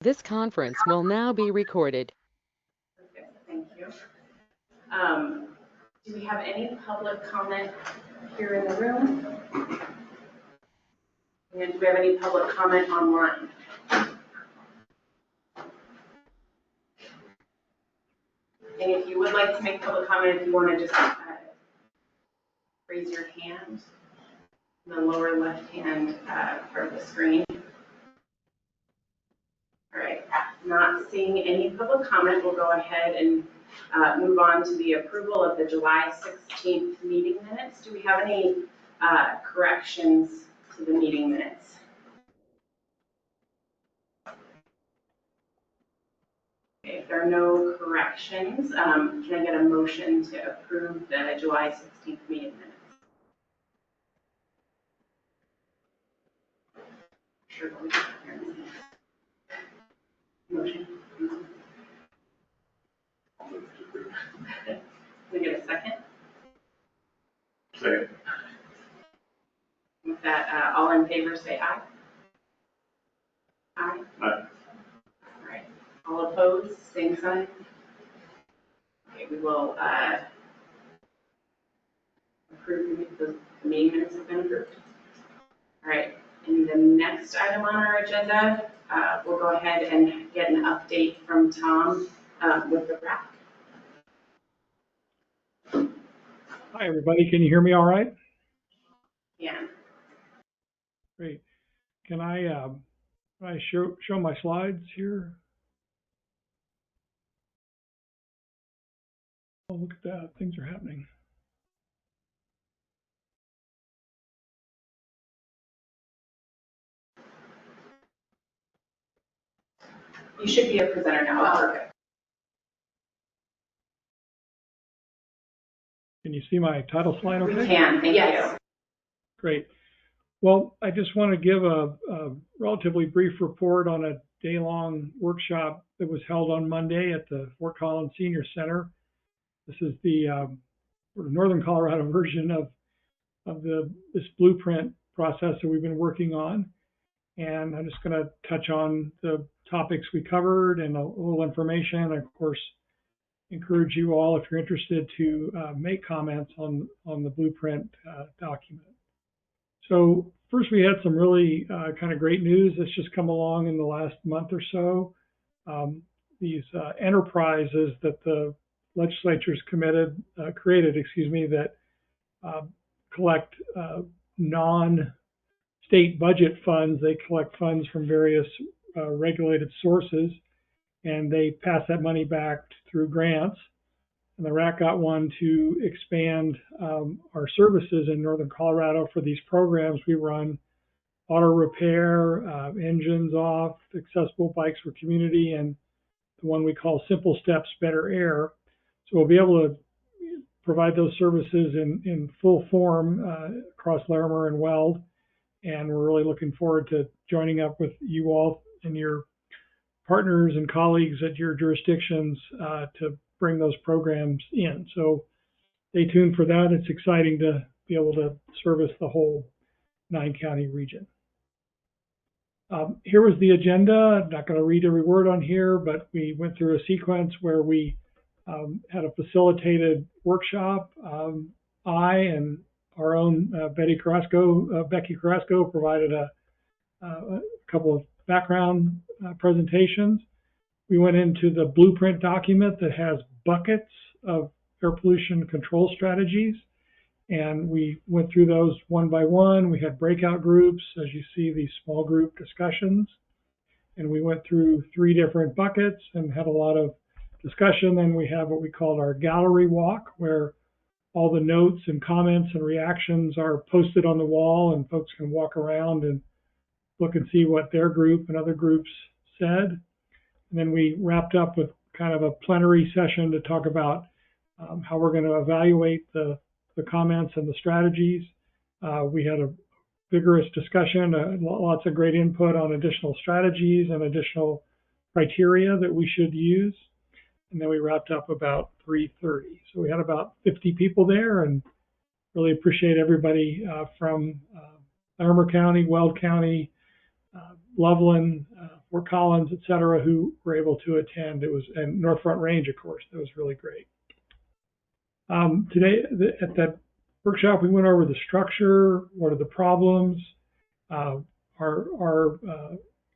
This conference will now be recorded. Okay, thank you. Do we have any public comment here in the room? And do we have any public comment online? And if you would like to make public comment, if you want to just raise your hand in the lower left-hand part of the screen. All right, not seeing any public comment, we'll go ahead and move on to the approval of the July 16th meeting minutes. Do we have any corrections to the meeting minutes? Okay, if there are no corrections, can I get a motion to approve the July 16th meeting minutes? Sure. Motion. Can I get a second? Second. With that, all in favor say aye. Aye. Aye. All right. All opposed, same sign. Okay, we will approve the meeting minutes have been approved. All right, and the next item on our agenda, we'll go ahead and get an update from Tom with the RAC. Hi, everybody. Can you hear me all right? Yeah. Great. Can I show my slides here? Oh, look at that. Things are happening. You should be a presenter now. Oh, okay. Can you see my title slide okay? We can, thank you. Great. Well, I just want to give a relatively brief report on a day-long workshop that was held on Monday at the Fort Collins Senior Center. This is the Northern Colorado version of this blueprint process that we've been working on. And I'm just going to touch on the topics we covered and a little information. Of course, encourage you all, if you're interested, to make comments on the blueprint document. So first, we had some really kind of great news that's just come along in the last month or so. These enterprises that the legislature's created, that collect non-state budget funds. They collect funds from various regulated sources, and they pass that money back through grants. And the RAC got one to expand our services in Northern Colorado for these programs. We run auto repair, engines off, accessible bikes for community, and the one we call Simple Steps, Better Air. So we'll be able to provide those services in full form across Larimer and Weld. And we're really looking forward to joining up with you all and your partners and colleagues at your jurisdictions to bring those programs in. So stay tuned for that. It's exciting to be able to service the whole 9-county region. Here was the agenda. I'm not going to read every word on here, but we went through a sequence where we had a facilitated workshop. I and our own Becky Carrasco provided a couple of background presentations. We went into the blueprint document that has buckets of air pollution control strategies, and we went through those one by one. We had breakout groups, as you see, these small group discussions, and we went through 3 different buckets and had a lot of discussion. Then we have what we called our gallery walk, where all the notes and comments and reactions are posted on the wall, and folks can walk around and look and see what their group and other groups said. And then we wrapped up with kind of a plenary session to talk about how we're going to evaluate the comments and the strategies. We had a vigorous discussion, lots of great input on additional strategies and additional criteria that we should use. And then we wrapped up about 3:30. So we had about 50 people there, and really appreciate everybody from Larimer County, Weld County, Loveland, Fort Collins, et cetera, who were able to attend. And North Front Range, of course, that was really great. Today, at that workshop, we went over the structure, what are the problems, our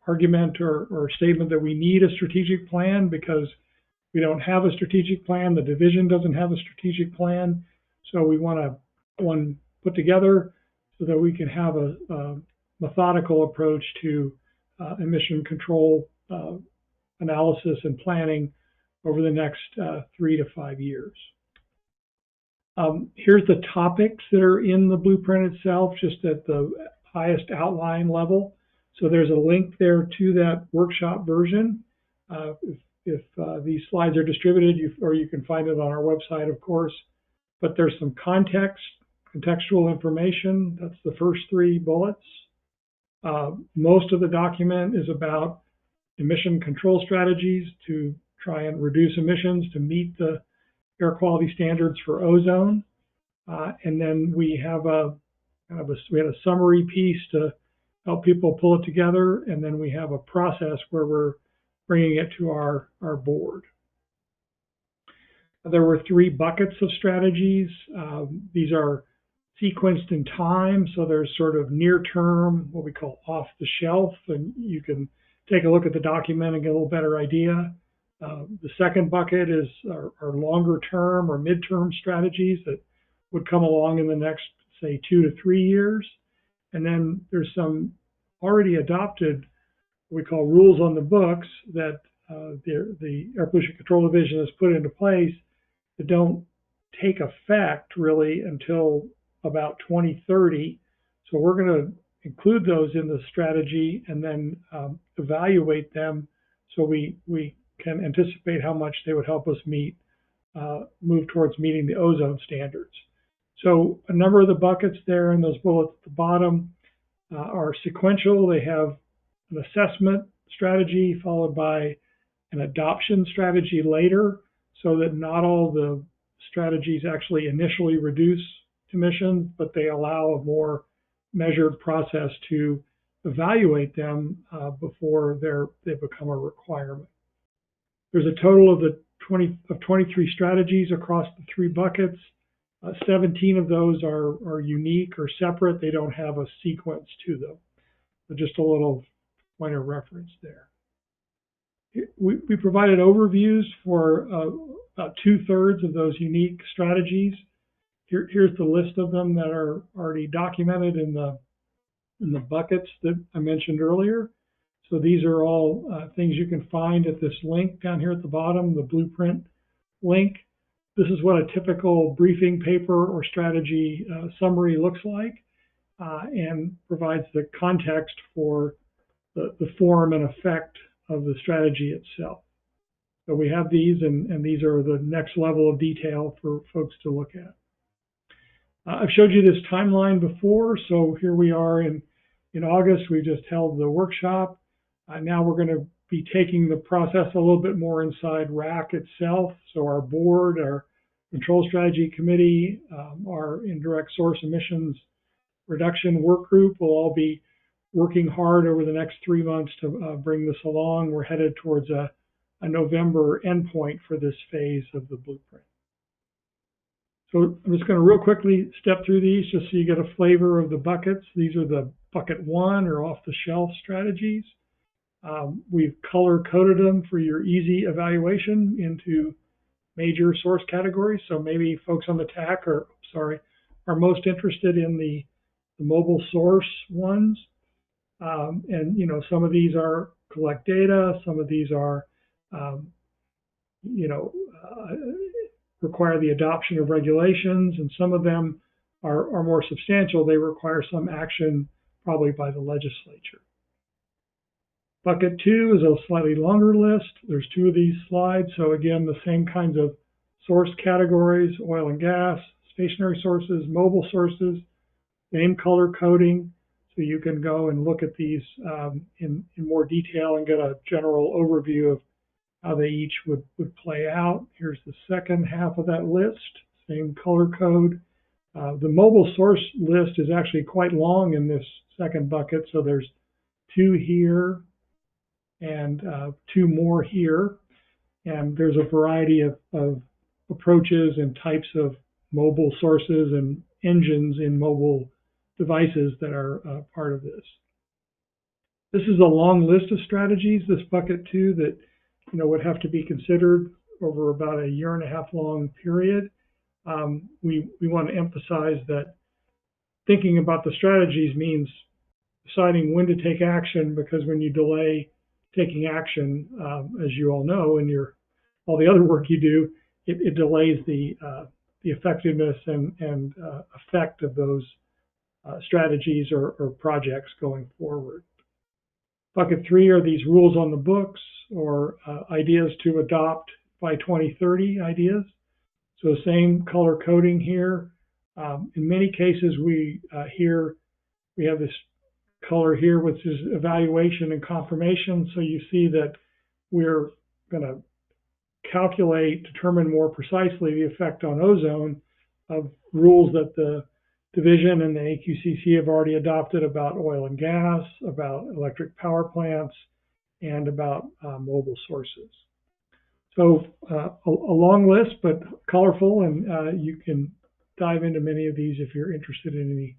argument or statement that we need a strategic plan because we don't have a strategic plan. The division doesn't have a strategic plan. So we want to one put together so that we can have a methodical approach to emission control analysis and planning over the next 3 to 5 years. Here's the topics that are in the blueprint itself, just at the highest outline level. So there's a link there to that workshop version. If these slides are distributed, or you can find it on our website, of course. But there's some contextual information. That's the first 3 bullets. Most of the document is about emission control strategies to try and reduce emissions to meet the air quality standards for ozone. And then we have we had a summary piece to help people pull it together. And then we have a process where we're bringing it to our board. There were 3 buckets of strategies. These are sequenced in time. So there's sort of near term, what we call off the shelf, and you can take a look at the document and get a little better idea. The second bucket is our longer term or midterm strategies that would come along in the next, say, 2 to 3 years. And then there's some already adopted, what we call rules on the books that the Air Pollution Control Division has put into place that don't take effect really until about 2030. So we're going to include those in the strategy and then evaluate them so we can anticipate how much they would help us move towards meeting the ozone standards. So a number of the buckets there in those bullets at the bottom are sequential. They have an assessment strategy followed by an adoption strategy later, so that not all the strategies actually initially reduce emissions, but they allow a more measured process to evaluate them before they become a requirement. There's a total of 23 strategies across the 3 buckets. 17 of those are unique or separate. They don't have a sequence to them. So just a little point of reference there. We provided overviews for about 2/3 of those unique strategies. Here's the list of them that are already documented in the buckets that I mentioned earlier. So these are all things you can find at this link down here at the bottom, the blueprint link. This is what a typical briefing paper or strategy summary looks like and provides the context for the form and effect of the strategy itself. So we have these, and these are the next level of detail for folks to look at. I've showed you this timeline before, so here we are in August. We just held the workshop. Now we're going to be taking the process a little bit more inside RAC itself. So our board, our control strategy committee, our indirect source emissions reduction work group will all be working hard over the next 3 months to bring this along. We're headed towards a November endpoint for this phase of the blueprint. So I'm just going to real quickly step through these just so you get a flavor of the buckets. These are the bucket 1 or off-the-shelf strategies. We've color-coded them for your easy evaluation into major source categories. So maybe folks on the TAC are most interested in the mobile source ones. And, some of these are collect data. Some of these are, require the adoption of regulations. And some of them are more substantial. They require some action probably by the legislature. Bucket 2 is a slightly longer list. There's 2 of these slides. So again, the same kinds of source categories: oil and gas, stationary sources, mobile sources, same color coding. So you can go and look at these in more detail and get a general overview of how they each would play out. Here's the second half of that list, same color code. The mobile source list is actually quite long in this second bucket. So there's 2 here and 2 more here. And there's a variety of approaches and types of mobile sources and engines in mobile devices that are part of this. This is a long list of strategies, this bucket 2, that would have to be considered over about a 1.5 year long period. We want to emphasize that thinking about the strategies means deciding when to take action, because when you delay taking action, as you all know, in all the other work you do, it delays the effectiveness and effect of those strategies or projects going forward. Bucket 3 are these rules on the books, or ideas to adopt by 2030 ideas. So same color coding here. In many cases, we have this color here, which is evaluation and confirmation. So you see that we're going to determine more precisely the effect on ozone of rules that the division and the AQCC have already adopted about oil and gas, about electric power plants, and about mobile sources. So a long list, but colorful, and you can dive into many of these if you're interested in any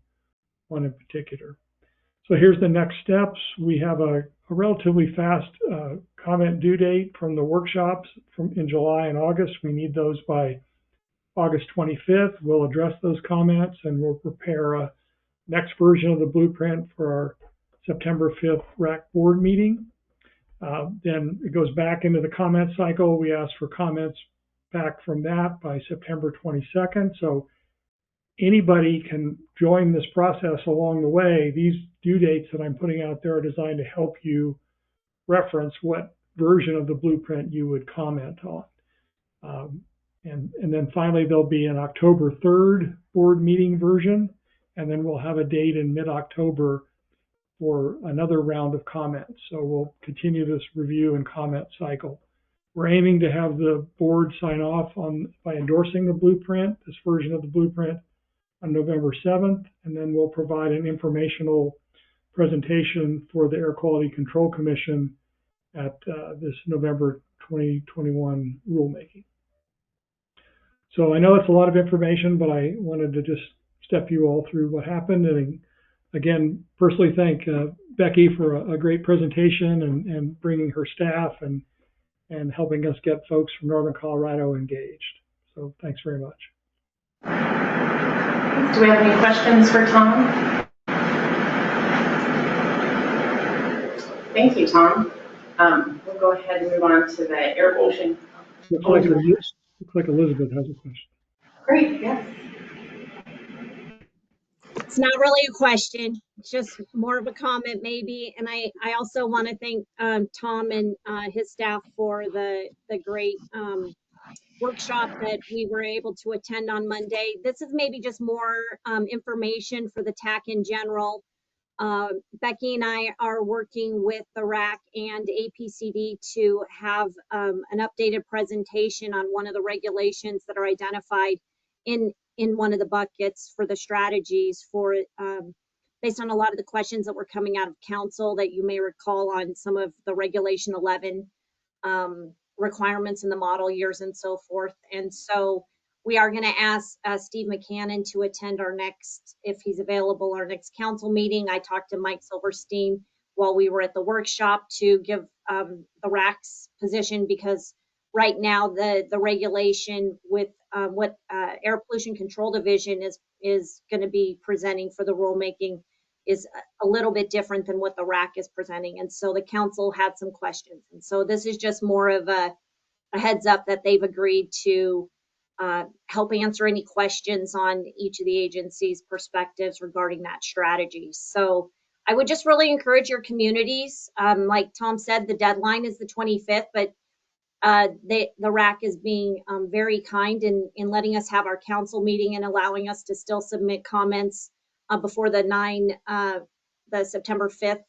one in particular. So here's the next steps. We have a relatively fast comment due date from the workshops in July and August. We need those by August 25th. We'll address those comments, and we'll prepare a next version of the blueprint for our September 5th RAC board meeting. Then it goes back into the comment cycle. We ask for comments back from that by September 22nd. So anybody can join this process along the way. These due dates that I'm putting out there are designed to help you reference what version of the blueprint you would comment on. And then finally, there'll be an October 3rd board meeting version, and then we'll have a date in mid-October for another round of comments. So we'll continue this review and comment cycle. We're aiming to have the board sign off by endorsing the blueprint, this version of the blueprint, on November 7th, and then we'll provide an informational presentation for the Air Quality Control Commission at this November 2021 rulemaking. So I know it's a lot of information, but I wanted to just step you all through what happened, and again, personally thank Becky for a great presentation and bringing her staff and helping us get folks from Northern Colorado engaged. So thanks very much. Do we have any questions for Tom? Thank you, Tom. We'll go ahead and move on to the air pollution. Looks like Elizabeth has a question. Great, yes. It's not really a question, it's just more of a comment maybe. And I also want to thank Tom and his staff for the great workshop that we were able to attend on Monday. This is maybe just more information for the TAC in general. Becky and I are working with the RAC and APCD to have an updated presentation on one of the regulations that are identified in one of the buckets for the strategies for based on a lot of the questions that were coming out of council that you may recall on some of the regulation 11 requirements in the model years and so forth. And so we are going to ask Steve McCannon to attend our next, if he's available, our next council meeting. I talked to Mike Silverstein while we were at the workshop to give the RAC's position, because right now the regulation with what Air Pollution Control Division is going to be presenting for the rulemaking is a little bit different than what the RAC is presenting. And so the council had some questions. And so this is just more of a heads up that they've agreed to help answer any questions on each of the agencies' perspectives regarding that strategy. So I would just really encourage your communities. Like Tom said, the deadline is the 25th, but the RAC is being very kind in letting us have our council meeting and allowing us to still submit comments before the September 5th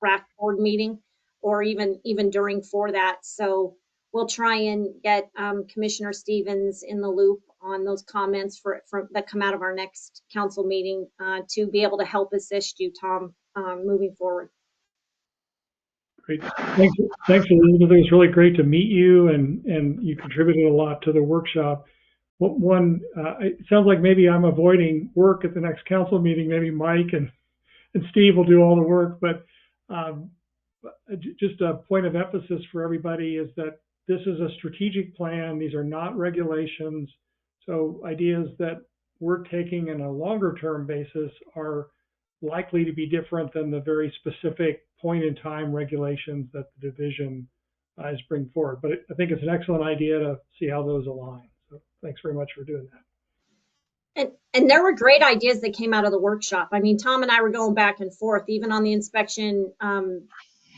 RAC board meeting, or even during for that. So we'll try and get Commissioner Stevens in the loop on those comments that come out of our next council meeting to be able to help assist you, Tom, moving forward. Great. Thanks, Elizabeth. It was really great to meet you, and you contributed a lot to the workshop. It sounds like maybe I'm avoiding work at the next council meeting. Maybe Mike and Steve will do all the work, but um, just a point of emphasis for everybody is that this is a strategic plan. These are not regulations. So ideas that we're taking in a longer term basis are likely to be different than the very specific point in time regulations that the division is bringing forward. But I think it's an excellent idea to see how those align. So thanks very much for doing that. And there were great ideas that came out of the workshop. I mean, Tom and I were going back and forth, even on the inspection and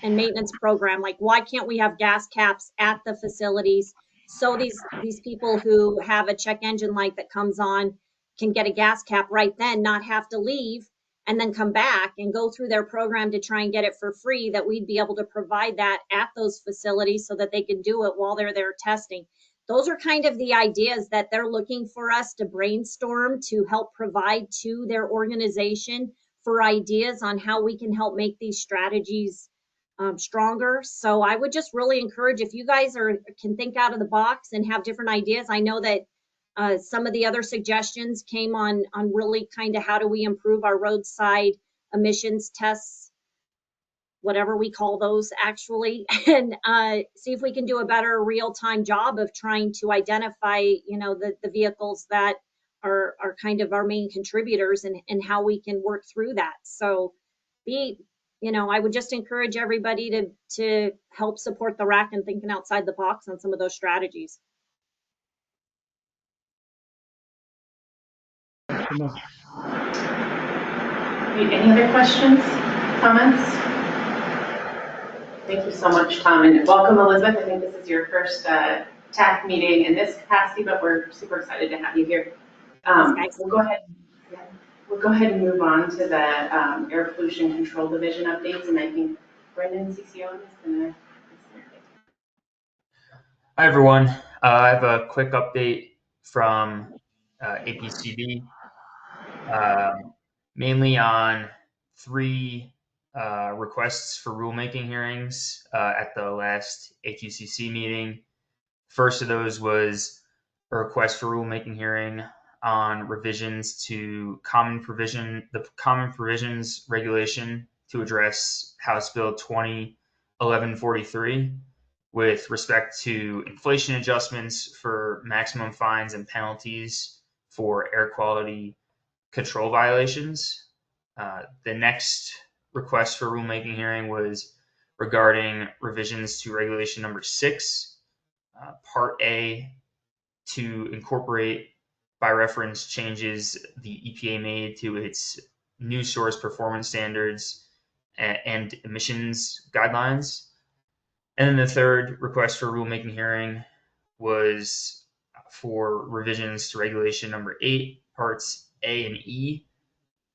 maintenance program. Like, why can't we have gas caps at the facilities so these people who have a check engine light that comes on can get a gas cap right then, not have to leave and then come back and go through their program to try and get it for free, that we'd be able to provide that at those facilities so that they could do it while they're there testing. Those are kind of the ideas that they're looking for us to brainstorm to help provide to their organization for ideas on how we can help make these strategies stronger. So I would just really encourage, if you guys can think out of the box and have different ideas. I know that some of the other suggestions came on really kind of how do we improve our roadside emissions tests, whatever we call those actually, and see if we can do a better real-time job of trying to identify, the vehicles that are kind of our main contributors, and how we can work through that. So I would just encourage everybody to help support the RAC and thinking outside the box on some of those strategies. Thanks so much. Any other questions, comments? Thank you so much, Tom, and welcome, Elizabeth. I think this is your first TAC meeting in this capacity, but we're super excited to have you here. We'll go ahead and move on to the Air Pollution Control Division updates, and I think Brendan, CCO, is going to. Hi, everyone. I have a quick update from APCD, mainly on 3 requests for rulemaking hearings at the last AQCC meeting. First of those was a request for rulemaking hearing on revisions to the Common Provisions Regulation to address House Bill 2011-43 with respect to inflation adjustments for maximum fines and penalties for air quality control violations. The next request for rulemaking hearing was regarding revisions to Regulation Number 6, Part A, to incorporate by reference changes the EPA made to its new source performance standards and emissions guidelines. And then the third request for rulemaking hearing was for revisions to Regulation Number 8, Parts A and E,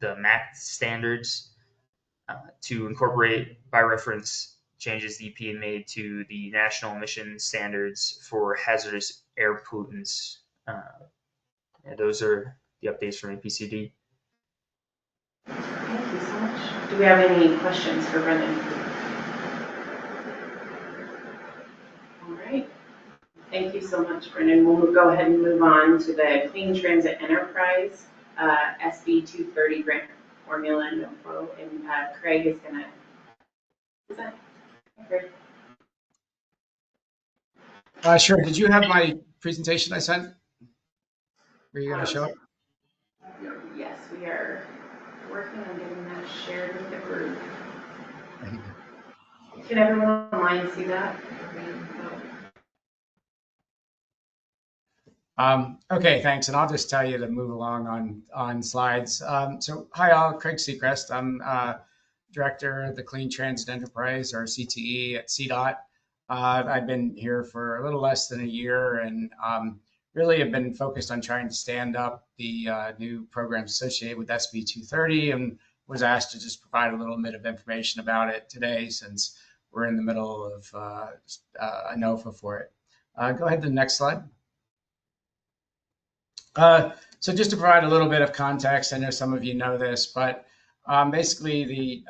the MAC standards, to incorporate by reference changes the EPA made to the national emission standards for hazardous air pollutants. Those are the updates from APCD. Thank you so much. Do we have any questions for Brendan? All right. Thank you so much, Brendan. We'll go ahead and move on to the Clean Transit Enterprise SB 230 grant formula and info. And Craig is going to. Is that Craig? Sure. Did you have my presentation I sent? Were you going to show it? Yes, we are working on getting that shared with the group. Can everyone online see that? Okay, thanks. And I'll just tell you to move along on slides. So hi all, Craig Seacrest. I'm Director of the Clean Transit Enterprise, or CTE, at CDOT. I've been here for a little less than a year, and really have been focused on trying to stand up the new programs associated with SB 230, and was asked to just provide a little bit of information about it today, since we're in the middle of a NOFA for it. Go ahead to the next slide. So just to provide a little bit of context, I know some of you know this, but basically the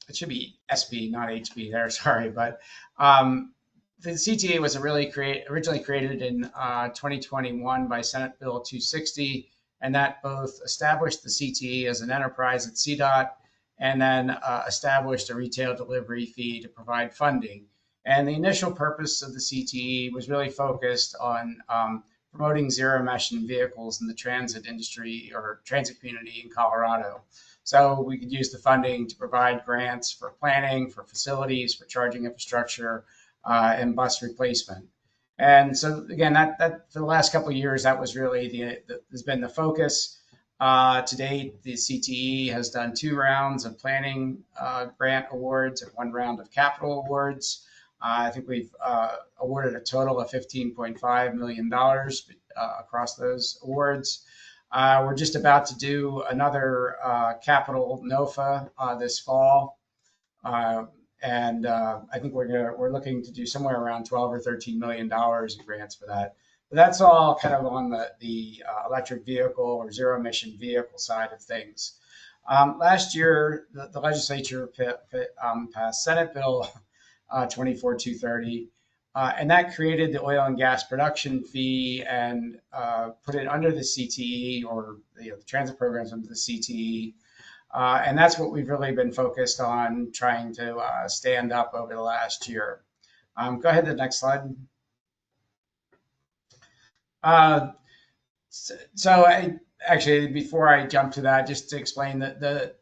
it should be SB, not HB there, sorry. But the CTA was originally created in 2021 by Senate Bill 260, and that both established the CTE as an enterprise at CDOT and then established a retail delivery fee to provide funding. And the initial purpose of the CTE was really focused on promoting zero emission vehicles in the transit industry or transit community in Colorado. So we could use the funding to provide grants for planning, for facilities, for charging infrastructure, and bus replacement. And so again, that for the last couple of years, that was really has been the focus. To date, the CTE has done 2 rounds of planning grant awards and 1 round of capital awards. I think we've awarded a total of $15.5 million across those awards. We're just about to do another capital NOFA this fall. And I think we're looking to do somewhere around $12 or $13 million in grants for that. But that's all kind of on the electric vehicle or zero emission vehicle side of things. Last year, the legislature passed Senate Bill 24230, and that created the oil and gas production fee and put it under the CTE, or the transit programs under the CTE. And that's what we've really been focused on trying to stand up over the last year. Go ahead to the next slide. So actually, before I jump to that, just to explain that the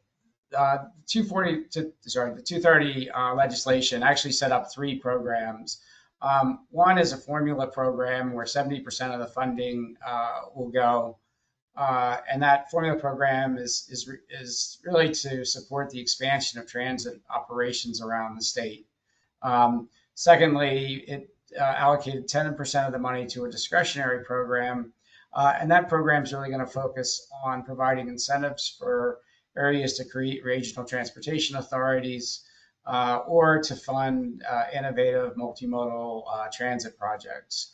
230 legislation actually set up 3 programs. One is a formula program where 70% of the funding will go. And that formula program is really to support the expansion of transit operations around the state. Secondly, it allocated 10% of the money to a discretionary program. And that program is really going to focus on providing incentives for areas to create regional transportation authorities or to fund innovative multimodal transit projects.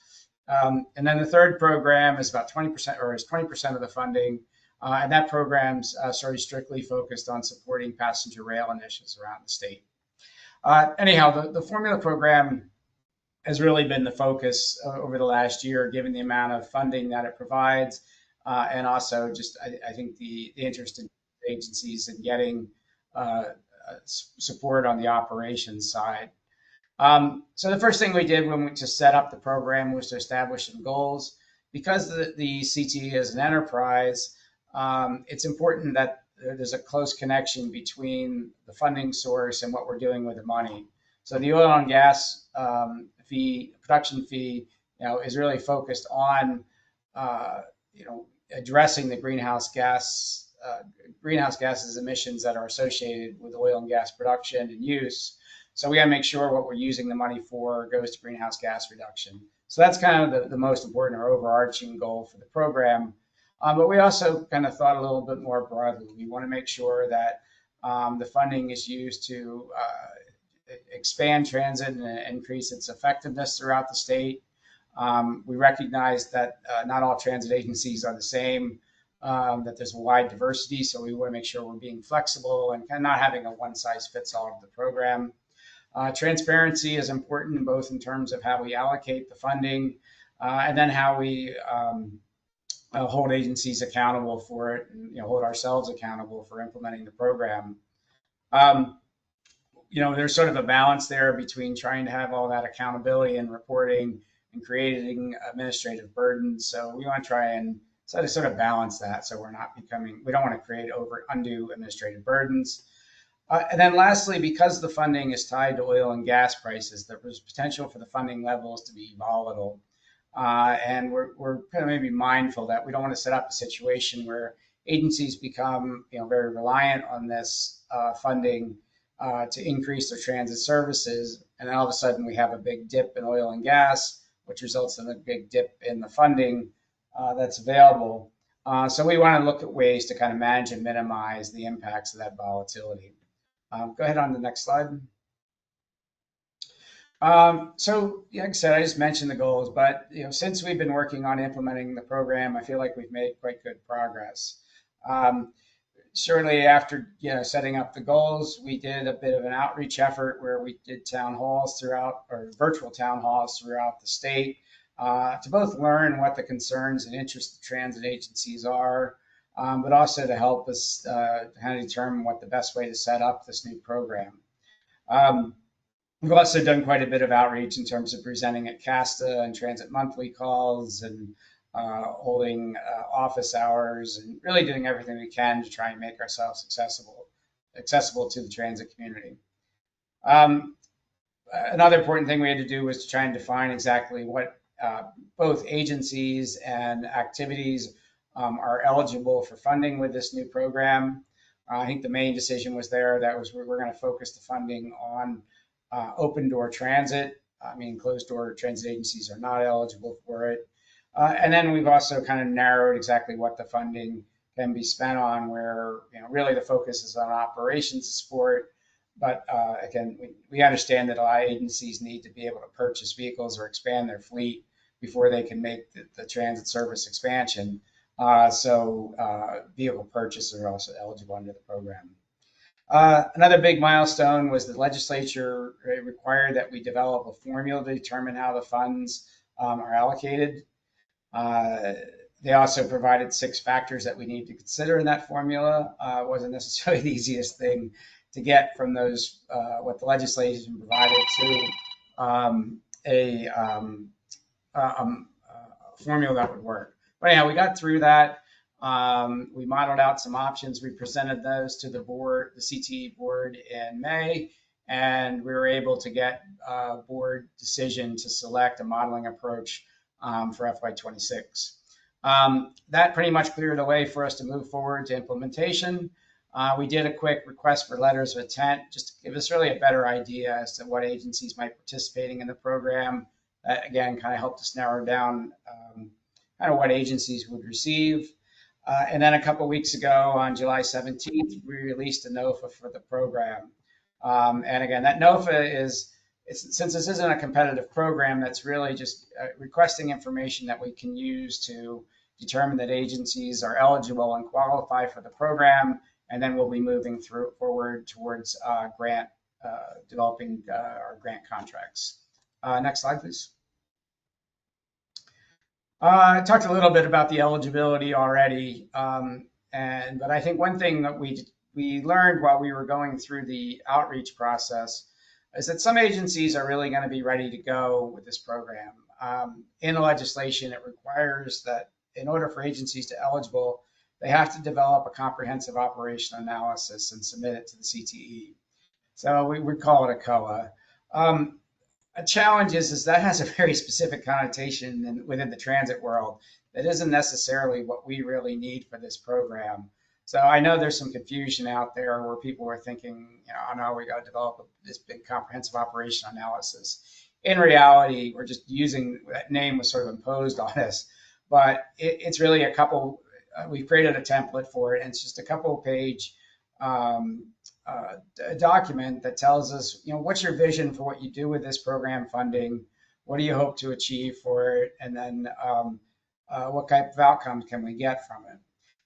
And then the third program is about 20%, or is 20% of the funding. And that program's sort of strictly focused on supporting passenger rail initiatives around the state. Anyhow, the formula program has really been the focus over the last year, given the amount of funding that it provides. And also just, I think the interest in agencies in getting support on the operations side. So the first thing we did to set up the program was to establish some goals. Because the CTE is an enterprise, it's important that there's a close connection between the funding source and what we're doing with the money. So the oil and gas production fee, is really focused on, addressing the greenhouse gases emissions that are associated with oil and gas production and use. So we got to make sure what we're using the money for goes to greenhouse gas reduction. So that's kind of the most important or overarching goal for the program. But we also kind of thought a little bit more broadly. We want to make sure that the funding is used to expand transit and increase its effectiveness throughout the state. We recognize that not all transit agencies are the same, that there's a wide diversity. So we want to make sure we're being flexible and kind of not having a one-size-fits-all of the program. Transparency is important, both in terms of how we allocate the funding and then how we hold agencies accountable for it, and hold ourselves accountable for implementing the program. There's sort of a balance there between trying to have all that accountability and reporting and creating administrative burdens. So we want to try and sort of balance that, so we don't want to create undue administrative burdens. And then lastly, because the funding is tied to oil and gas prices, there's potential for the funding levels to be volatile. And we're kind of maybe mindful that we don't want to set up a situation where agencies become very reliant on this funding to increase their transit services. And then all of a sudden we have a big dip in oil and gas, which results in a big dip in the funding that's available. So we want to look at ways to kind of manage and minimize the impacts of that volatility. Go ahead on the next slide. So, like I said, I just mentioned the goals, but since we've been working on implementing the program, I feel like we've made quite good progress. shortly after setting up the goals, we did a bit of an outreach effort where we did town halls throughout, or virtual town halls throughout the state, to both learn what the concerns and interests of transit agencies are, but also to help us kind of determine what the best way to set up this new program. We've also done quite a bit of outreach in terms of presenting at CASTA and Transit Monthly calls, and holding office hours, and really doing everything we can to try and make ourselves accessible to the transit community. Another important thing we had to do was to try and define exactly what both agencies and activities are eligible for funding with this new program. I think the main decision was there that was we're going to focus the funding on open door transit. I mean, closed door transit agencies are not eligible for it. And then we've also kind of narrowed exactly what the funding can be spent on, where really the focus is on operations support. But again, we understand that a lot of agencies need to be able to purchase vehicles or expand their fleet before they can make the transit service expansion. So vehicle purchases are also eligible under the program. Another big milestone was the legislature required that we develop a formula to determine how the funds are allocated. They also provided 6 factors that we need to consider in that formula. It wasn't necessarily the easiest thing to get from those, what the legislation provided, to a formula that would work. But anyhow, we got through that. We modeled out some options. We presented those to the board, the CTE board, in May, and we were able to get a board decision to select a modeling approach for FY26. That pretty much cleared the way for us to move forward to implementation. We did a quick request for letters of intent, just to give us really a better idea as to what agencies might be participating in the program. That, again, kind of helped us narrow down kind of what agencies would receive. And then a couple of weeks ago, on July 17th, we released a NOFA for the program. And again, that NOFA since this isn't a competitive program, that's really just requesting information that we can use to determine that agencies are eligible and qualify for the program. And then we'll be moving forward towards developing our grant contracts. Next slide, please. I talked a little bit about the eligibility already, but I think one thing that we learned while we were going through the outreach process is that some agencies are really going to be ready to go with this program. In the legislation, it requires that in order for agencies to eligible, they have to develop a comprehensive operational analysis and submit it to the CTE. So we call it a COA. A challenge is that has a very specific connotation within the transit world that isn't necessarily what we really need for this program. So I know there's some confusion out there where people are thinking, oh no, we got to develop this big comprehensive operation analysis. In reality, we're just using that name was sort of imposed on us, but it's really a couple. We've created a template for it, and it's just a couple page document that tells us, what's your vision for what you do with this program funding? What do you hope to achieve for it? And then what type of outcomes can we get from it?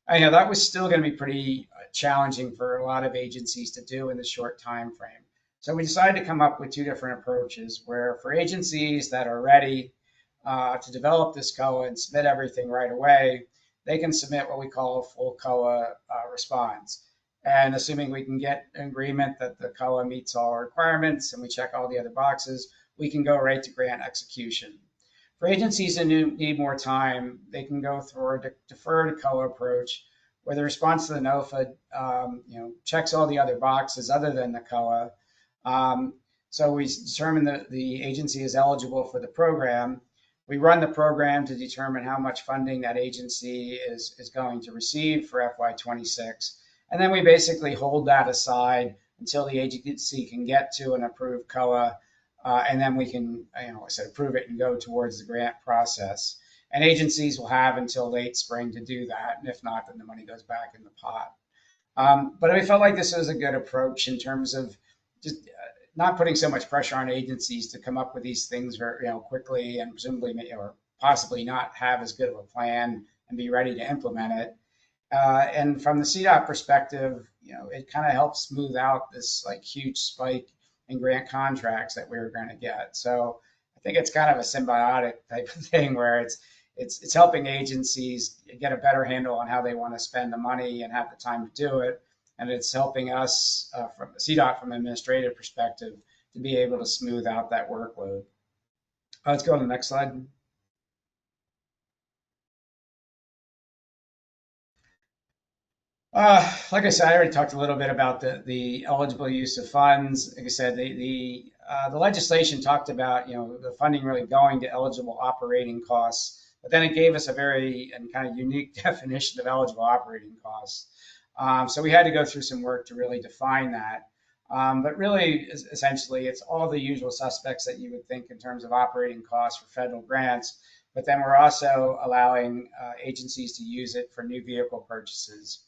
I know that was still going to be pretty challenging for a lot of agencies to do in the short time frame. So we decided to come up with 2 different approaches, where for agencies that are ready to develop this COA and submit everything right away, they can submit what we call a full COA response. And assuming we can get an agreement that the COA meets all our requirements and we check all the other boxes, we can go right to grant execution. For agencies who need more time, they can go through a deferred COA approach, where the response to the NOFA checks all the other boxes other than the COA. So we determine that the agency is eligible for the program. We run the program to determine how much funding that agency is going to receive for FY26. And then we basically hold that aside until the agency can get to an approved COA. And then we can, approve it and go towards the grant process. And agencies will have until late spring to do that. And if not, then the money goes back in the pot. But I felt like this was a good approach in terms of just not putting so much pressure on agencies to come up with these things very, quickly, and presumably or possibly not have as good of a plan and be ready to implement it. And from the CDOT perspective, it kind of helps smooth out this like huge spike in grant contracts that we were going to get. So I think it's kind of a symbiotic type of thing where it's helping agencies get a better handle on how they want to spend the money and have the time to do it, and it's helping us from CDOT from an administrative perspective to be able to smooth out that workload. Let's go to the next slide. Like I said, I already talked a little bit about the eligible use of funds. Like I said, the legislation talked about the funding really going to eligible operating costs, but then it gave us a very and kind of unique definition of eligible operating costs. So we had to go through some work to really define that. But really, essentially, it's all the usual suspects that you would think in terms of operating costs for federal grants. But then we're also allowing agencies to use it for new vehicle purchases.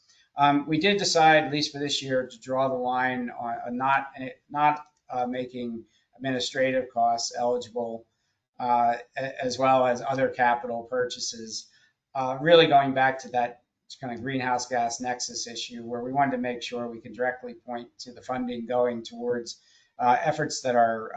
We did decide, at least for this year, to draw the line on not making administrative costs eligible, as well as other capital purchases. Really going back to that kind of greenhouse gas nexus issue, where we wanted to make sure we could directly point to the funding going towards efforts that are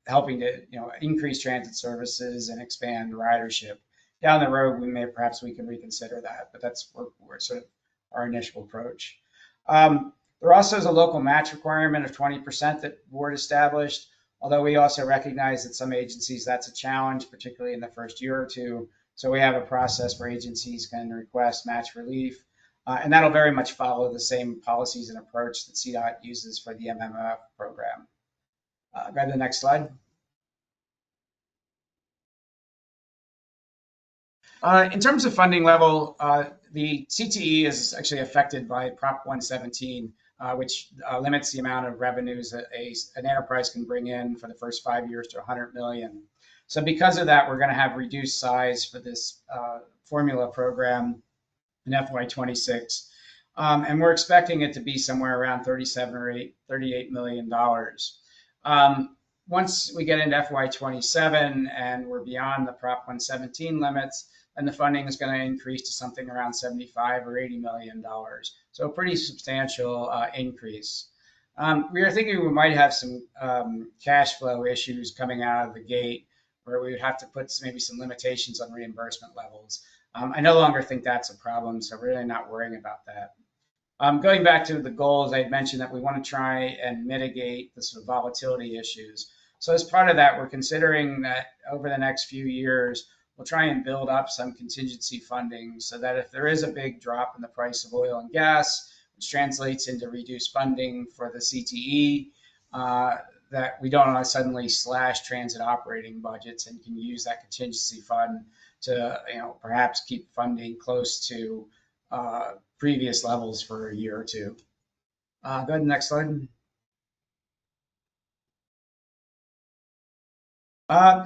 helping to increase transit services and expand ridership. Down the road, we can reconsider that, but that's where sort of our initial approach. There also is a local match requirement of 20% that board established, although we also recognize that some agencies that's a challenge, particularly in the first year or two. So we have a process where agencies can request match relief, and that'll very much follow the same policies and approach that CDOT uses for the MMF program. Go to the next slide. In terms of funding level, the CTE is actually affected by Prop 117, which limits the amount of revenues that an enterprise can bring in for the first 5 years to 100 million. So because of that, we're going to have reduced size for this formula program in FY26. And we're expecting it to be somewhere around $38 million. Once we get into FY27 and we're beyond the Prop 117 limits, and the funding is going to increase to something around $75 or $80 million. So a pretty substantial increase. We are thinking we might have some cash flow issues coming out of the gate, where we would have to put maybe some limitations on reimbursement levels. I no longer think that's a problem, so we're really not worrying about that. Going back to the goals, I mentioned that we want to try and mitigate the sort of volatility issues. So as part of that, we're considering that over the next few years, we'll try and build up some contingency funding so that if there is a big drop in the price of oil and gas, which translates into reduced funding for the CTE, that we don't suddenly slash transit operating budgets and can use that contingency fund to perhaps keep funding close to previous levels for a year or two. Go ahead to the next slide.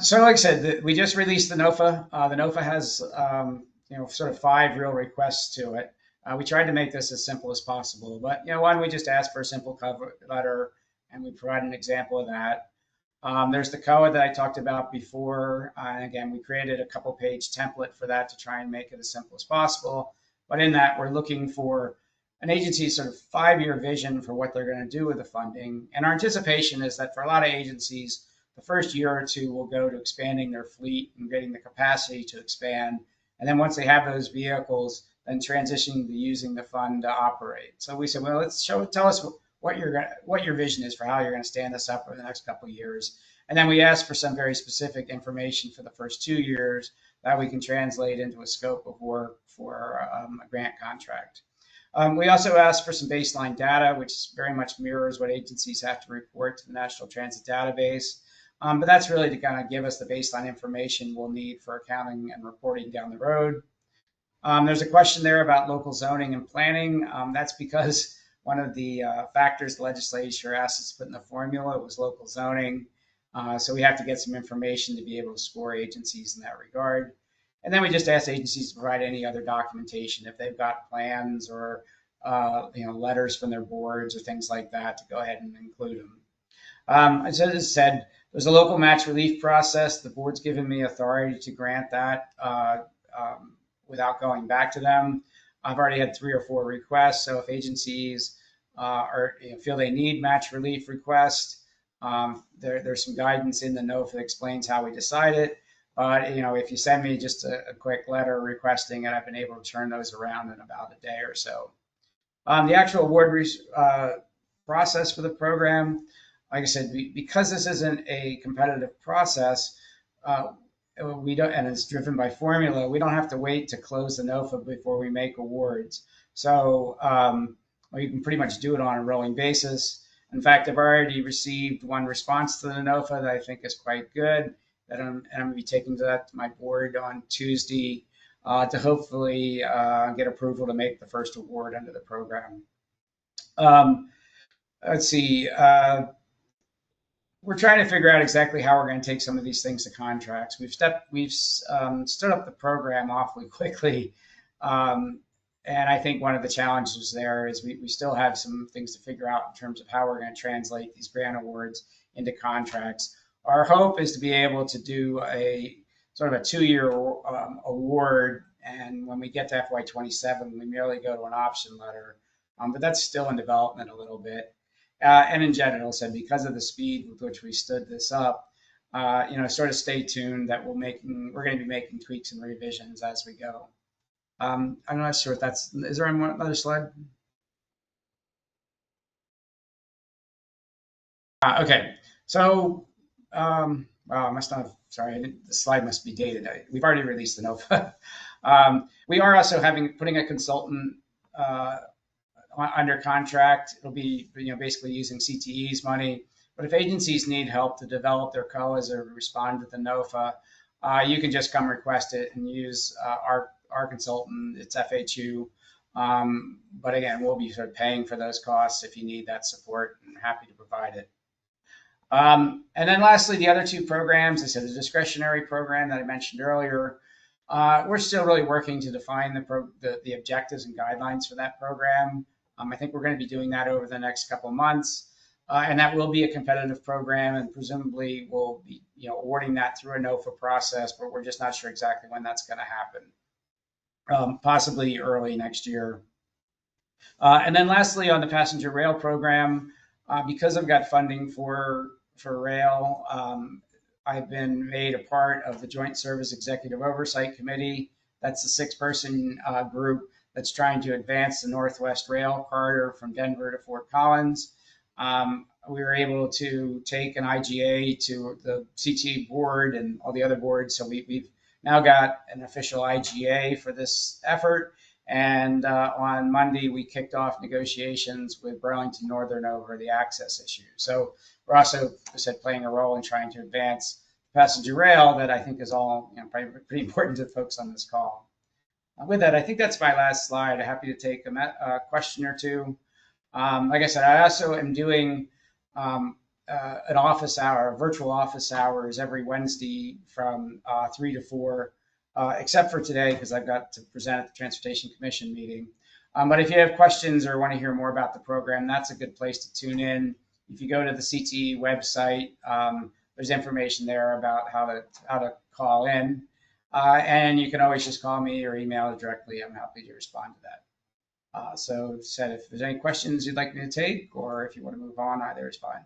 So like I said, we just released the NOFA. The NOFA has sort of 5 real requests to it. We tried to make this as simple as possible, but one, we just asked for a simple cover letter, and we provide an example of that. There's the COA that I talked about before, and again, we created a couple-page template for that to try and make it as simple as possible. But in that, we're looking for an agency's sort of 5-year vision for what they're going to do with the funding, and our anticipation is that for a lot of agencies, the first year or two will go to expanding their fleet and getting the capacity to expand. And then once they have those vehicles, then transitioning to using the fund to operate. So we said, well, tell us what your vision is for how you're going to stand this up over the next couple of years. And then we asked for some very specific information for the first 2 years that we can translate into a scope of work for a grant contract. We also asked for some baseline data, which very much mirrors what agencies have to report to the National Transit Database. But that's really to kind of give us the baseline information we'll need for accounting and reporting down the road. There's a question there about local zoning and planning. That's because one of the factors the legislature asked us to put in the formula was local zoning. So we have to get some information to be able to score agencies in that regard. And then we just ask agencies to provide any other documentation if they've got plans or letters from their boards or things like that to go ahead and include them. As I said, there's a local match relief process. The board's given me authority to grant that without going back to them. I've already had 3 or 4 requests. So if agencies feel they need match relief requests, there's some guidance in the NOFA that explains how we decide it. But if you send me just a quick letter requesting it, I've been able to turn those around in about a day or so. The actual award process for the program, like I said, because this isn't a competitive process, we don't, and it's driven by formula, we don't have to wait to close the NOFA before we make awards. So you can pretty much do it on a rolling basis. In fact, I've already received one response to the NOFA that I think is quite good, that I'm going to be taking to my board on Tuesday to hopefully get approval to make the first award under the program. Let's see. We're trying to figure out exactly how we're going to take some of these things to contracts. We've stood up the program awfully quickly, and I think one of the challenges there is we still have some things to figure out in terms of how we're going to translate these grant awards into contracts. Our hope is to be able to do a sort of a 2-year award, and when we get to FY27, we merely go to an option letter, but that's still in development a little bit. And in general, said because of the speed with which we stood this up, sort of stay tuned that we're going to be making tweaks and revisions as we go. I'm not sure if is there another slide? Okay, so, well, I must not have, sorry, the slide must be dated. We've already released the NOFA. We are also putting a consultant under contract. It'll be basically using CTE's money. But if agencies need help to develop their COAs or respond to the NOFA, you can just come request it and use our consultant. It's FHU. But again, we'll be sort of paying for those costs if you need that support, and happy to provide it. And then lastly, the other 2 programs, I said the discretionary program that I mentioned earlier, we're still really working to define the objectives and guidelines for that program. I think we're going to be doing that over the next couple of months, and that will be a competitive program, and presumably we'll be awarding that through a NOFA process, but we're just not sure exactly when that's going to happen, possibly early next year. And then lastly, on the passenger rail program, because I've got funding for rail, I've been made a part of the Joint Service Executive Oversight Committee. That's the 6-person group that's trying to advance the Northwest Rail corridor from Denver to Fort Collins. We were able to take an IGA to the CTE board and all the other boards. So we've now got an official IGA for this effort. And on Monday, we kicked off negotiations with Burlington Northern over the access issue. So we're also, as I said, playing a role in trying to advance passenger rail that I think is all pretty important to the folks on this call. With that, I think that's my last slide. I'm happy to take a question or 2. Like I said, I also am doing an office hour, virtual office hours every Wednesday from 3 to 4, except for today because I've got to present at the Transportation Commission meeting. But if you have questions or want to hear more about the program, that's a good place to tune in. If you go to the CTE website, there's information there about how to call in. And you can always just call me or email it directly. I'm happy to respond to that. So said, if there's any questions you'd like me to take, or if you want to move on, either is fine.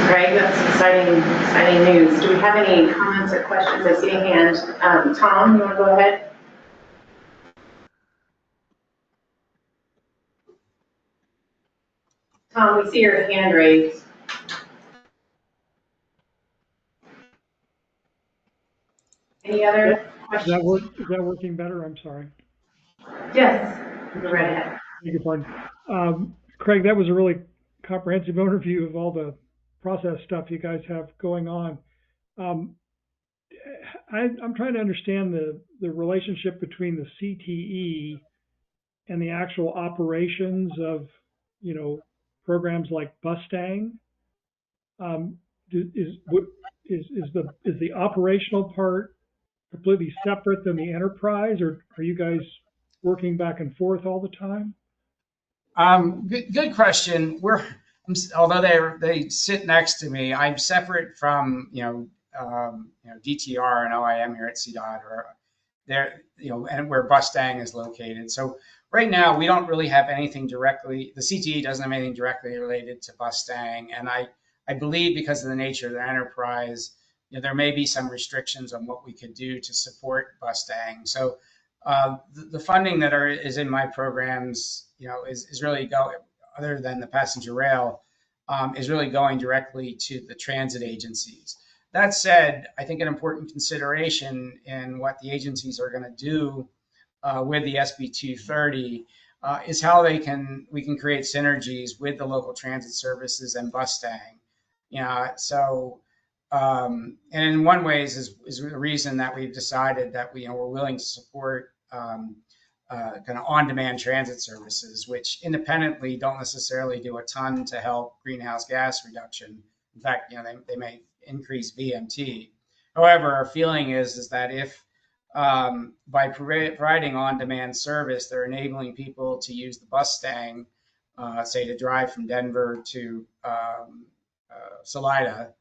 Greg, that's exciting news. Do we have any comments or questions? I see a hand. Tom, you want to go ahead? Tom, we see your hand raised. Any other questions? Is that working better? I'm sorry. Yes, go right ahead. Beg your pardon. Craig, that was a really comprehensive overview of all the process stuff you guys have going on. I'm trying to understand the relationship between the CTE and the actual operations of, programs like Bustang. Is the operational part completely separate than the enterprise, or are you guys working back and forth all the time? Good question. Although they sit next to me, I'm separate from DTR and OIM here at CDOT, there, and where Bustang is located. So right now, we don't really have anything directly. The CTE doesn't have anything directly related to Bustang, and I believe because of the nature of the enterprise, there may be some restrictions on what we could do to support Bustang. So the funding that is in my programs, is really other than the passenger rail, is really going directly to the transit agencies. That said, I think an important consideration in what the agencies are going to do with the SB 230 is how we can create synergies with the local transit services and Bustang. And in one ways is the reason that we've decided that we're willing to support kind of on-demand transit services, which independently don't necessarily do a ton to help greenhouse gas reduction. In fact, they may increase VMT. However, our feeling is that if by providing on-demand service, they're enabling people to use the Bustang, say to drive from Denver to Salida,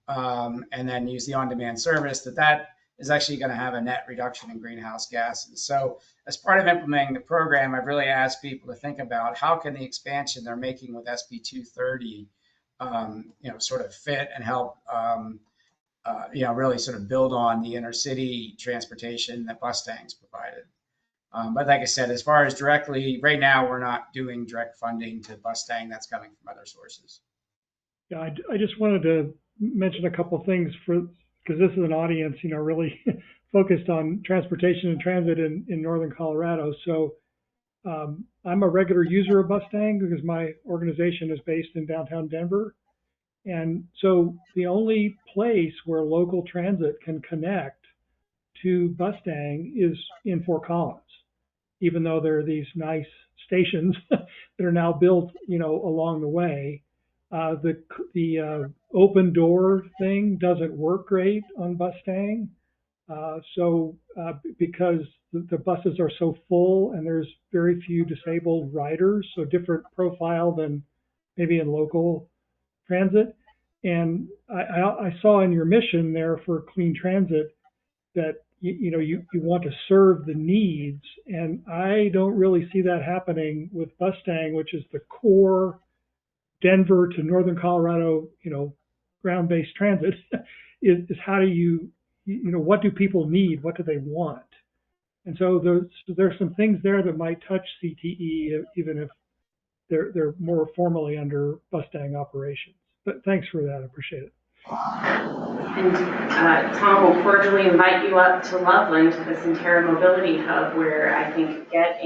and then use the on-demand service, that is actually going to have a net reduction in greenhouse gases. So as part of implementing the program, I've really asked people to think about how can the expansion they're making with SB 230, sort of fit and help, really sort of build on the intercity transportation that Bustang's provided. But like I said, as far as directly, right now, we're not doing direct funding to Bustang. That's coming from other sources. Yeah, I just wanted to mention a couple of things because this is an audience, really focused on transportation and transit in northern Colorado. So I'm a regular user of Bustang because my organization is based in downtown Denver. And so the only place where local transit can connect to Bustang is in Fort Collins, even though there are these nice stations that are now built, along the way. The open door thing doesn't work great on Bustang. Because the buses are so full and there's very few disabled riders, so different profile than maybe in local transit. And I saw in your mission there for clean transit that you want to serve the needs, and I don't really see that happening with Bustang, which is the core Denver to northern Colorado, ground-based transit. is how do you what do people need? What do they want? And so there's some things there that might touch CTE, even if they're more formally under Bustang operations. But thanks for that. I appreciate it. And Tom will cordially invite you up to Loveland to the Centera Mobility Hub, where I think Get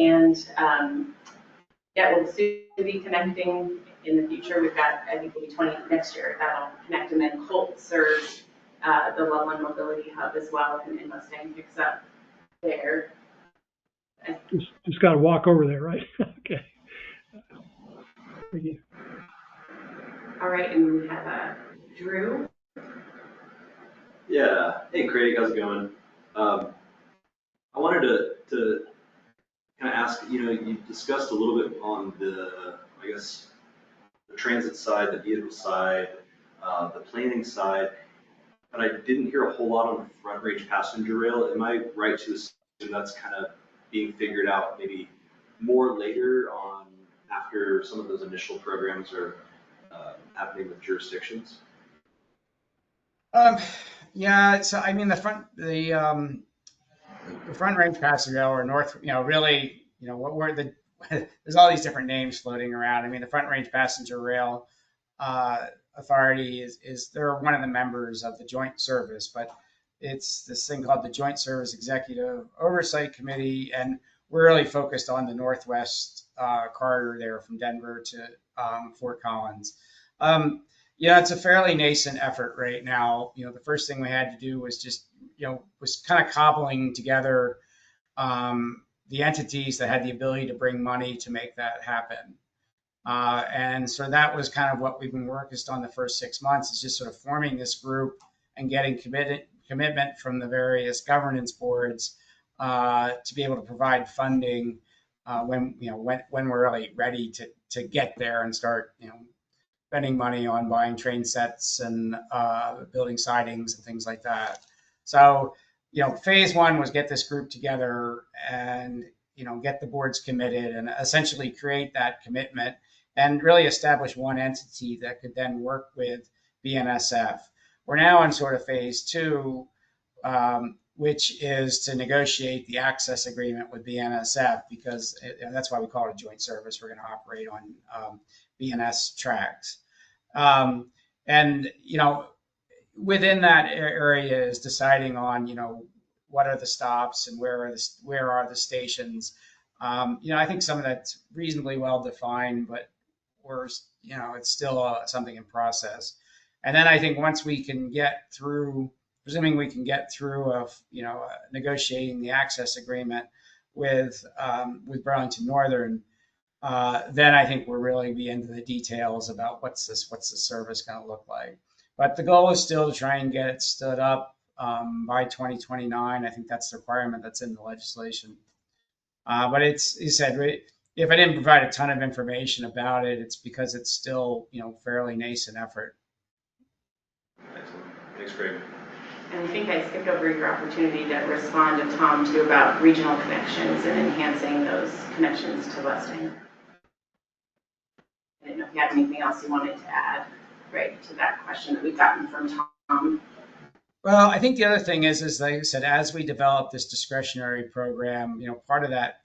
will soon be connecting in the future. We've got, I think, maybe 20 next year that'll connect, and then Colt serves the Loveland Mobility Hub as well, and Mustang picks up there. Just got to walk over there, right? Okay. Thank you. All right, and we have Drew. Yeah. Hey, Craig, how's it going? I wanted to kind of ask, you discussed a little bit on the transit side, the vehicle side, the planning side, but I didn't hear a whole lot on the front range passenger rail. Am I right to assume that's kind of being figured out maybe more later on after some of those initial programs are happening with jurisdictions? Yeah, so I mean the front range passenger rail or north, really, there's all these different names floating around. I mean, the front range passenger rail authority is they're one of the members of the joint service, but it's this thing called the Joint Service Executive Oversight Committee, and we're really focused on the northwest corridor there from Denver to Fort Collins. It's a fairly nascent effort right now. The first thing we had to do was just, was kind of cobbling together the entities that had the ability to bring money to make that happen. And so that was kind of what we've been working on the first 6 months, is just sort of forming this group and getting commitment from the various governance boards to be able to provide funding when we're really ready to get there and start, spending money on buying train sets and building sidings and things like that. So phase one was get this group together and, get the boards committed and essentially create that commitment and really establish one entity that could then work with BNSF. We're now in sort of phase two, which is to negotiate the access agreement with BNSF because and that's why we call it a joint service. We're going to operate on BNS tracks. And, within that area is deciding on, what are the stops and where are the stations. I think some of that's reasonably well defined, but it's still something in process. And then I think once we can get through, presuming we can get through negotiating the access agreement with Burlington Northern, then I think we're really be into the details about what's the service going to look like. But the goal is still to try and get it stood up by 2029. I think that's the requirement that's in the legislation. But it's, you said, if I didn't provide a ton of information about it, it's because it's still, fairly nascent effort. Excellent. Thanks, Craig. And I think I skipped over your opportunity to respond to Tom too about regional connections and enhancing those connections to Westing. I didn't know if you had anything else you wanted to add, right, to that question that we've gotten from Tom. Well, I think the other thing is like I said, as we develop this discretionary program, part of that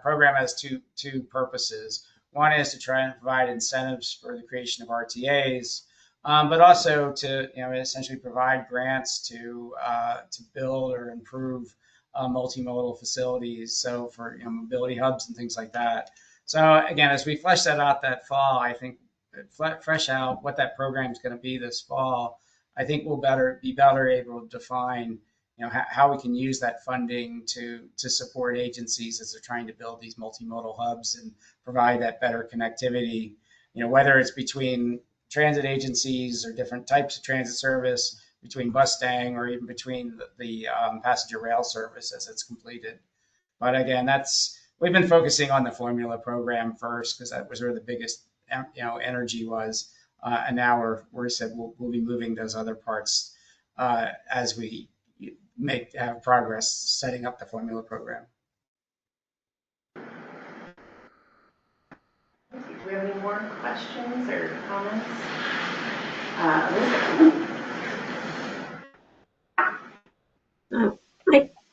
program has two purposes. One is to try and provide incentives for the creation of RTAs, but also to essentially provide grants to build or improve multimodal facilities. So for mobility hubs and things like that. So again, as we flesh that out that fall, I think flesh out what that program is going to be this fall. I think we'll be better able to define how we can use that funding to support agencies as they're trying to build these multimodal hubs and provide that better connectivity. Whether it's between transit agencies or different types of transit service, between Bustang or even between the passenger rail service as it's completed. But again, we've been focusing on the formula program first because that was where the biggest energy was, and now we're said we'll be moving those other parts as we have progress setting up the formula program. Do we have any more questions or comments?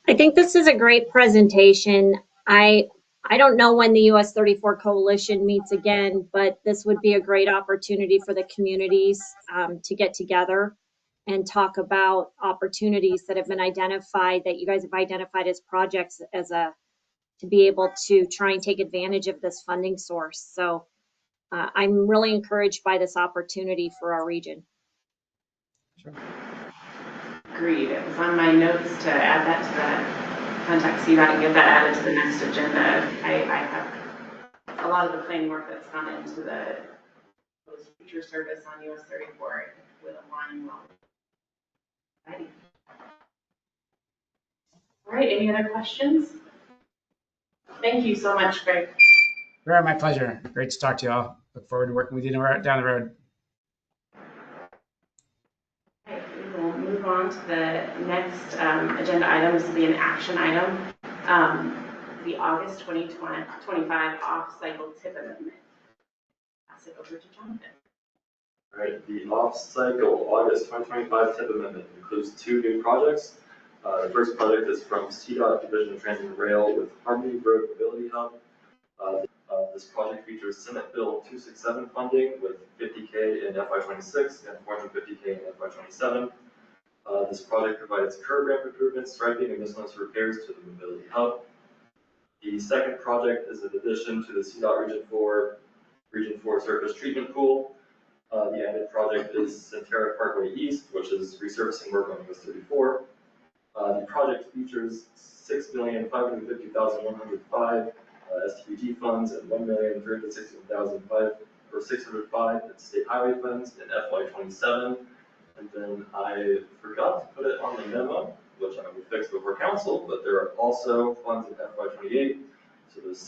I think this is a great presentation. I don't know when the US 34 Coalition meets again, but this would be a great opportunity for the communities to get together and talk about opportunities that have been identified, that you guys have identified as projects to be able to try and take advantage of this funding source. So I'm really encouraged by this opportunity for our region. Sure. Agreed. It was on my notes to add that to that contact CDOT and get that added to the next agenda. I have a lot of the planning work that's gone into the future service on US 34 with align well. Alrighty. All right, any other questions? Thank you so much, Greg. Very, my pleasure. Great to talk to you all. Look forward to working with you down the road. Okay, we will move on to the next agenda item. This will be an action item. The August 2025 off-cycle TIP amendment. Pass it over to Jonathan. All right, the off-cycle August 2025 TIP amendment includes two new projects. The first project is from CDOT Division of Transit and Rail with Harmony Road Mobility Hub. This project features Senate Bill 267 funding with $50K in FY26 and $450K in FY27. This project provides curb ramp improvements, striping, and miscellaneous repairs to the mobility hub. The second project is an addition to the CDOT Region 4 surface treatment pool. The added project is Centera Parkway East, which is resurfacing work on US 34. The project features $6,550,105 STBG funds and $1,361,605 in state highway funds in FY27. And then I forgot to put it on the memo, which I will fix before council, but there are also funds in FY28. So there's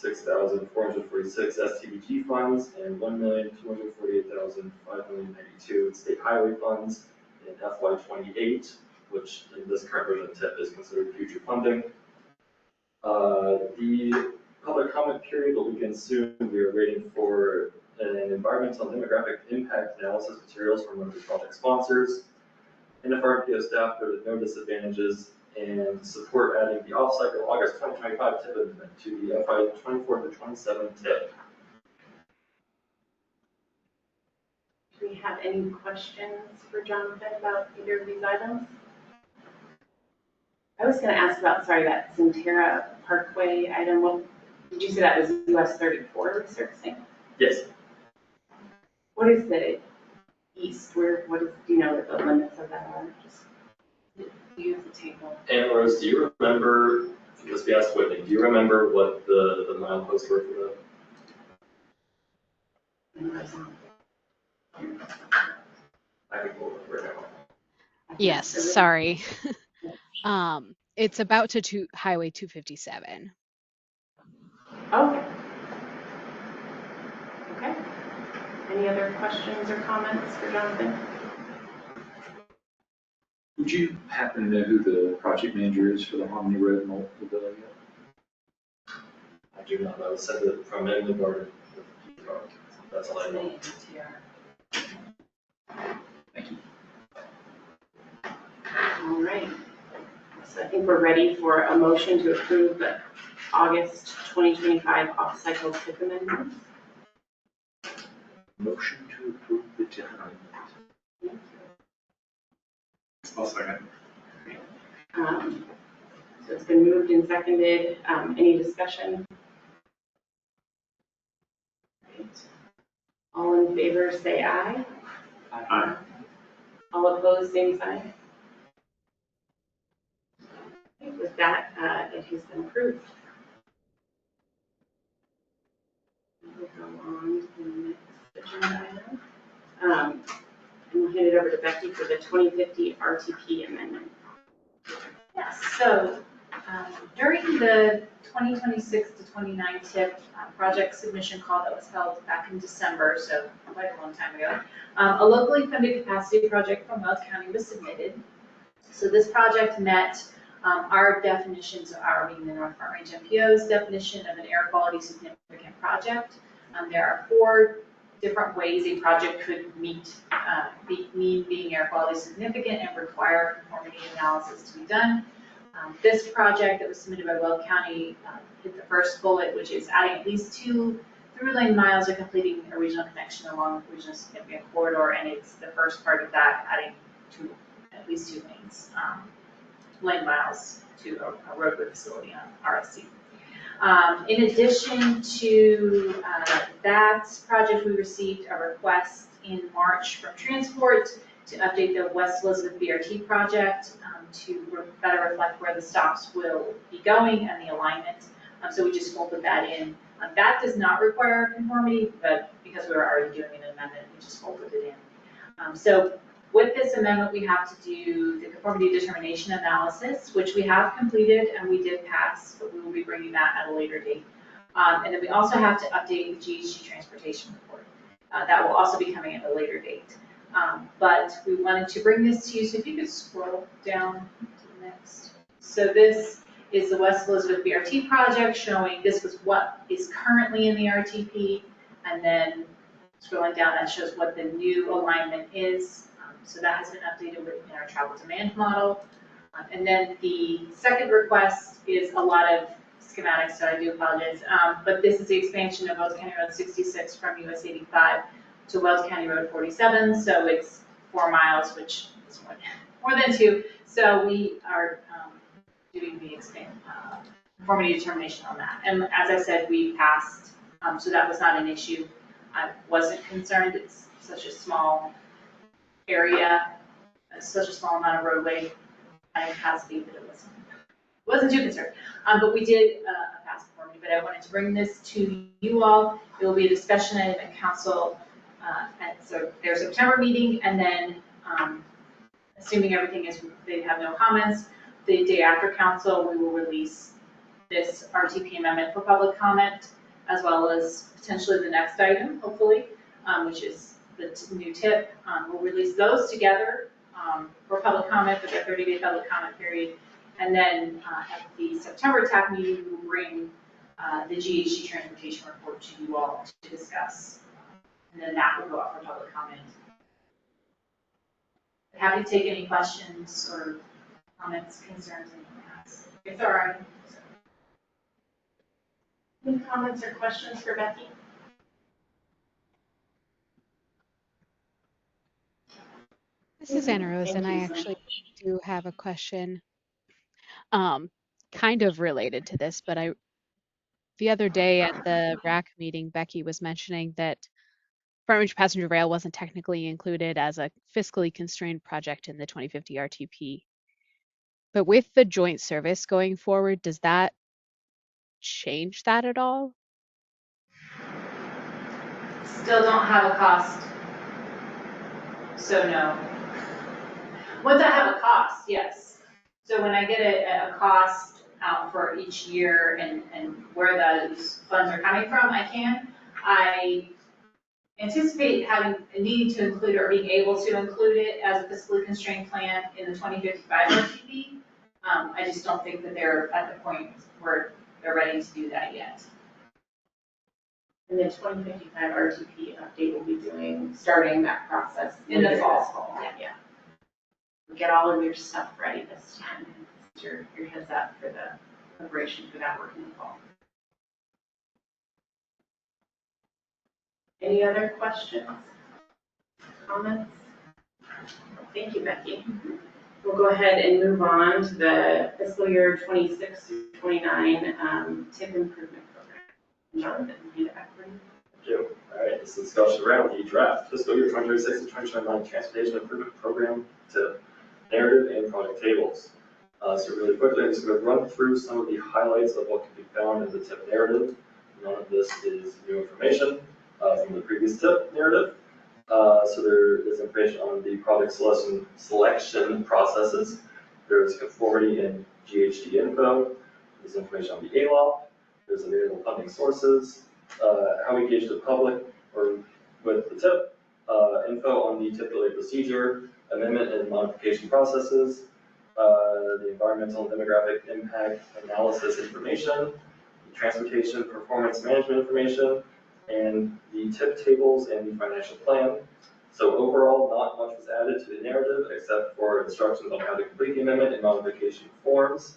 $6,006,446 STBG funds and $1,248,592 in state highway funds in FY28. which in this current version of TIP is considered future funding. The public comment period will begin soon. We are waiting for an environmental and demographic impact analysis materials from one of the project sponsors. NFRMPO staff noted no disadvantages and support adding the off-cycle August 2025 TIP amendment to the FY 24 to 27 TIP. Do we have any questions for Jonathan about either of these items? I was going to ask about, sorry, that Centera Parkway item. What did you say that was US 34 resurfacing? Yes. What is the east? Where? What is? Do you know what the limits of that are? Just use the table. And Rose, do you remember? Because we asked Whitney, do you remember what the mileposts were for that? I can pull it right now. Yes, sorry. It's about to Highway 257. Okay. Okay. Any other questions or comments for Jonathan? Would you happen to know who the project manager is for the Harmony Road multiple yet? I do not know. Send it from Emily Gordon. That's all I know. Thank you. All right. So I think we're ready for a motion to approve the August 2025 off-cycle TIP amendments. Motion to approve the TIP amendment. I'll second. So it's been moved and seconded. Any discussion? Right. All in favor, say aye. Aye. All opposed, same sign. Okay, with that, it has been approved. We'll go on to the next agenda item. And we'll hand it over to Becky for the 2050 RTP amendment. Yes, so during the 2026 to 29 TIP project submission call that was held back in December, so quite a long time ago, a locally funded capacity project from Wells County was submitted. So this project met our definitions, our being the NFRMPO's definition of an air quality significant project. There are 4 different ways a project could mean being air quality significant and require conformity analysis to be done. This project that was submitted by Weld County hit the first bullet, which is adding at least 2 through-lane miles or completing a regional connection along the regional significant corridor, and it's the first part of that, adding at least 2 lanes, lane miles to a roadway facility on RSC. In addition to that project, we received a request in March from Transport to update the West Elizabeth BRT project to better reflect where the stops will be going and the alignment. So we just folded that in. That does not require conformity, but because we were already doing an amendment, we just folded it in. So with this amendment, we have to do the conformity determination analysis, which we have completed and we did pass, but we will be bringing that at a later date. And then we also have to update the GHG transportation report. That will also be coming at a later date. But we wanted to bring this to you, so if you could scroll down to the next. So this is the West Elizabeth BRT project showing this was what is currently in the RTP, and then scrolling down that shows what the new alignment is. So that has been updated in our travel demand model. And then the second request is a lot of schematics, so I do apologize. But this is the expansion of Wells County Road 66 from US 85 to Wells County Road 47. So it's 4 miles, which is more than 2. So we are doing the conformity determination on that. And as I said, we passed, so that was not an issue. I wasn't concerned. It's such a small area, such a small amount of roadway capacity that it wasn't too concerned. But we did pass conformity, but I wanted to bring this to you all. It will be a discussion item at council at their September meeting, and then assuming everything is, they have no comments, the day after council, we will release this RTP amendment for public comment, as well as potentially the next item, hopefully, which is the new TIP. We'll release those together for public comment, with a 30-day public comment period. And then at the September TAC meeting, we will bring the GHG transportation report to you all to discuss. And then that will go out for public comment. Happy to take any questions or comments, concerns, anything else, if there are any. Any comments or questions for Becky? This is Anna Rose, Thank and you I so actually much. do have a question, kind of related to this, but the other day at the RAC meeting, Becky was mentioning that Front Range Passenger Rail wasn't technically included as a fiscally constrained project in the 2050 RTP. But with the joint service going forward, does that change that at all? Still don't have a cost, so no. Once I have a cost, yes. So when I get a cost out for each year and where those funds are coming from, I anticipate needing to include or being able to include it as a fiscally constrained plan in the 2055 RTP. I just don't think that they're at the point where they're ready to do that yet. And the 2055 RTP update will be starting that process In the later fall. this fall. Yeah. Get all of your stuff ready this time and set your heads up for the preparation for that work in the fall. Any other questions, comments? Thank you, Becky. We'll go ahead and move on to the fiscal year 26 through 29 TIP improvement program. Jonathan, hand it back for you. Thank you. All right, this discussion around the draft fiscal year 2026 to 2029 Transportation Improvement Program to narrative and project tables. So really quickly, I'm just going to run through some of the highlights of what can be found in the TIP narrative. None of this is new information from the previous TIP narrative. So there is information on the project selection processes. There's conformity and GHG info. There's information on the ALOP. There's available funding sources, how we engage the public or with the TIP, info on the TIP delay procedure, amendment and modification processes, the environmental and demographic impact analysis information, the transportation performance management information, and the TIP tables and the financial plan. So overall, not much was added to the narrative except for instructions on how to complete the amendment and modification forms.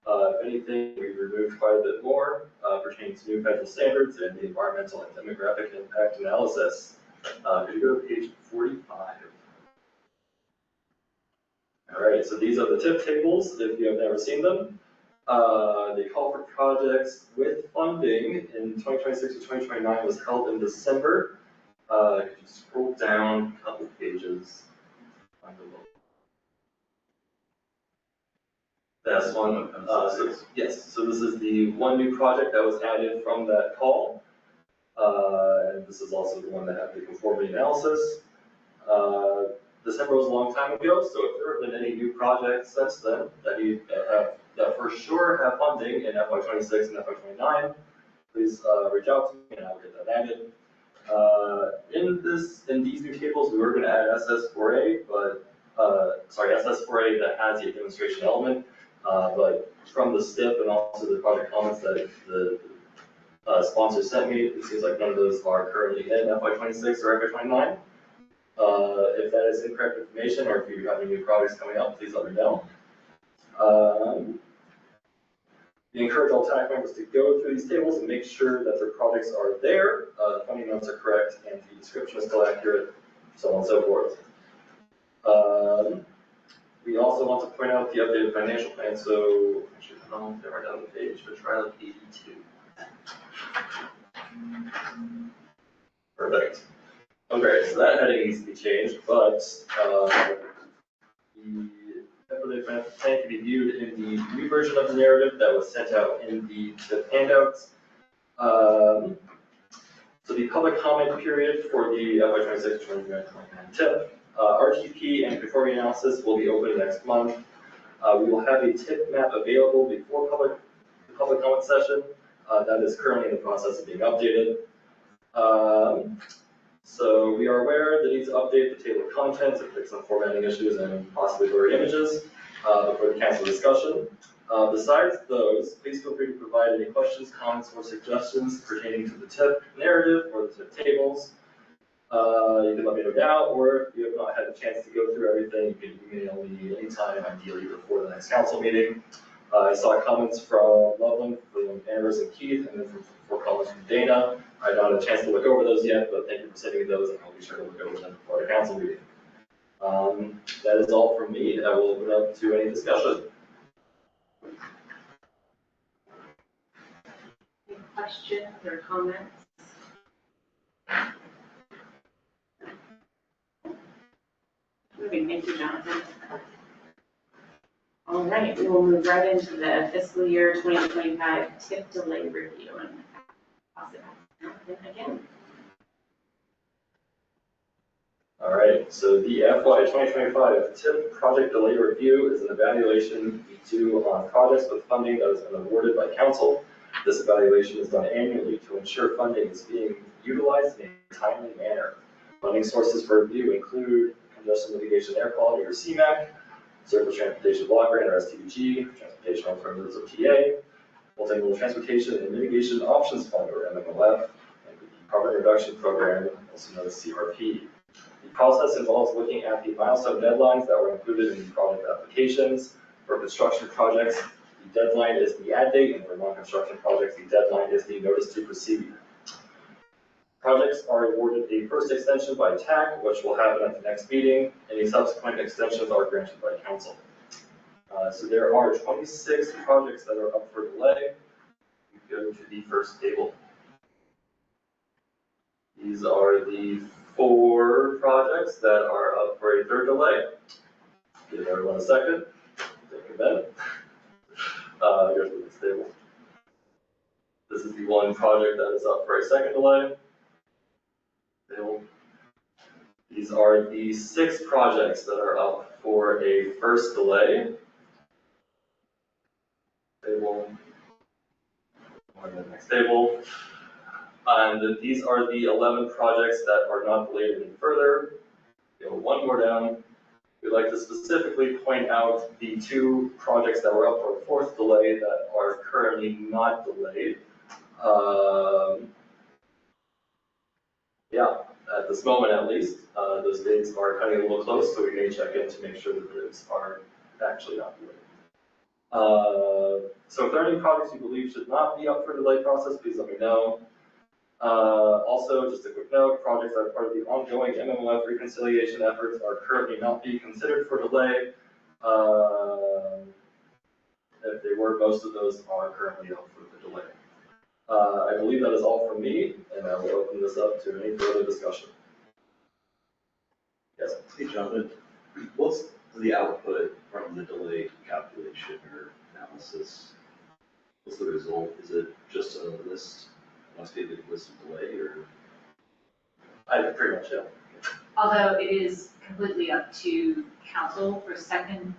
If anything, we removed quite a bit more pertaining to new federal standards and the environmental and demographic impact analysis. Could you go to page 45? All right, so these are the TIP tables if you have never seen them. The call for projects with funding in 2026 to 2029 was held in December. If you scroll down a couple pages, find the logo. That's one. Yes, so this is the one new project that was added from that call. And this is also the one that had the conformity analysis. December was a long time ago, so if there have been any new projects since then that for sure have funding in FY26 and FY29, please reach out to me and I'll get that added. In these new tables, we were going to add SS4A, but SS4A that has the demonstration element, but from the STIP and also the project comments that the sponsor sent me, it seems like none of those are currently in FY26 or FY29. If that is incorrect information or if you have any new projects coming up, please let me know. We encourage all TAC members to go through these tables and make sure that their projects are there, the funding notes are correct, and the description is still accurate, so on and so forth. We also want to point out the updated financial plan, so actually, I don't know if they're right down the page, but try like 82. Perfect. Okay, so that heading needs to be changed, but the updated financial plan can be viewed in the new version of the narrative that was sent out in the handouts. So the public comment period for the FY26 2029 TIP, RTP and conformity analysis will be open next month. We will have a TIP map available before the public comment session. That is currently in the process of being updated. So we are aware that needs to update the table of contents and fix some formatting issues and possibly blurry images before the council discussion. Besides those, please feel free to provide any questions, comments, or suggestions pertaining to the TIP narrative or the TIP tables. You can let me know now, or if you have not had a chance to go through everything, you can email me anytime, ideally before the next council meeting. I saw comments from Loveland, from Anders and Keith, and then for comments from Dana. I don't have a chance to look over those yet, but thank you for sending me those, and I'll be sure to look over them before the council meeting. That is all from me. I will open up to any discussion. Any questions or comments? Moving, thank you, Jonathan. All right, we will move right into the fiscal year 2025 TIP delay review. And pass it back to Jonathan again. All right, so the FY 2025 TIP project delay review is an evaluation we do on projects with funding that has been awarded by council. This evaluation is done annually to ensure funding is being utilized in a timely manner. Funding sources for review include Congestion Mitigation Air Quality, or CMAQ, Surface Transportation Block Grant, or STBG, Transportation Alternatives, or TA, Multimodal Transportation and Mitigation Options Fund, or MMOF, and the Carbon Reduction Program, also known as CRP. The process involves looking at the milestone deadlines that were included in the project applications. For construction projects, the deadline is the add date, and for non-construction projects, the deadline is the notice to proceed. Projects are awarded a first extension by TAC, which will happen at the next meeting. Any subsequent extensions are granted by council. So there are 26 projects that are up for delay. We go to the first table. These are the 4 projects that are up for a third delay. Give everyone a second. Take a minute. Here's the next table. This is the one project that is up for a second delay. These are the 6 projects that are up for a first delay. Table. On the next table. And these are the 11 projects that are not delayed any further. Go one more down. We'd like to specifically point out the 2 projects that were up for a fourth delay that are currently not delayed. At this moment at least, those dates are cutting a little close, so we may check in to make sure that those are actually not delayed. So if there are any projects you believe should not be up for delay process, please let me know. Also, just a quick note, projects that are part of the ongoing MMOF reconciliation efforts are currently not being considered for delay. If they were, most of those are currently up for the delay. I believe that is all from me, and I will open this up to any further discussion. Yes. Hey, Jonathan, what's the output from the delay calculation or analysis? What's the result? Is it just a list, must be a big list of delay, or? I pretty much, yeah. Although it is completely up to council for second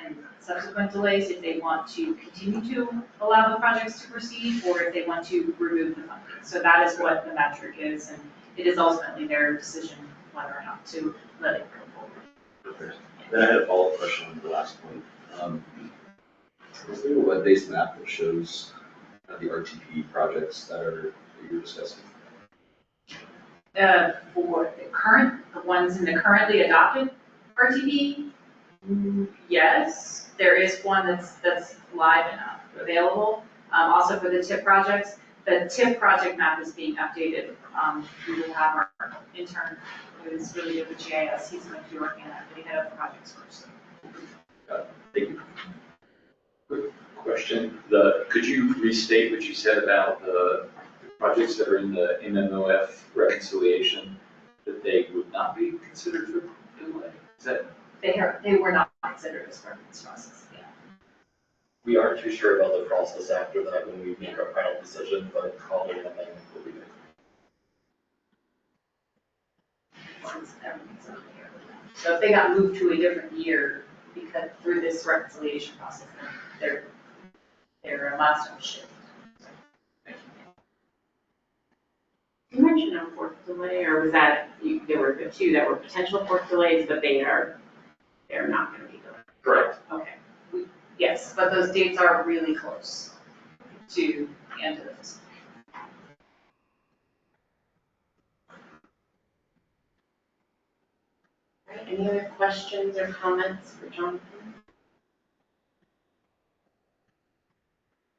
and subsequent delays, if they want to continue to allow the projects to proceed, or if they want to remove the funding. So that is what the metric is, and it is ultimately their decision whether or not to let it go forward. Okay. Then I had a follow-up question on the last point. Is there a web-based map that shows the RTP projects that you're discussing? For the ones in the currently adopted RTP, yes, there is one that's live and available. Also for the TIP projects, the TIP project map is being updated. We will have our intern who is really good with GIS. He's going to be working on that, but he head of the projects first. Thank you. Quick question. Could you restate what you said about the projects that are in the MMOF reconciliation, that they would not be considered for delay? Is that? They were not considered as part of this process, yeah. We aren't too sure about the process after that when we make our final decision, but probably an amendment will be made. Since everything's up here. So if they got moved to a different year because through this reconciliation process, then they're a milestone shift. You mentioned a fourth delay, or was that, there were the two that were potential fourth delays, but they're not gonna be delayed? Correct. Okay. Yes, but those dates are really close to the end of this. All right, any other questions or comments for Jonathan?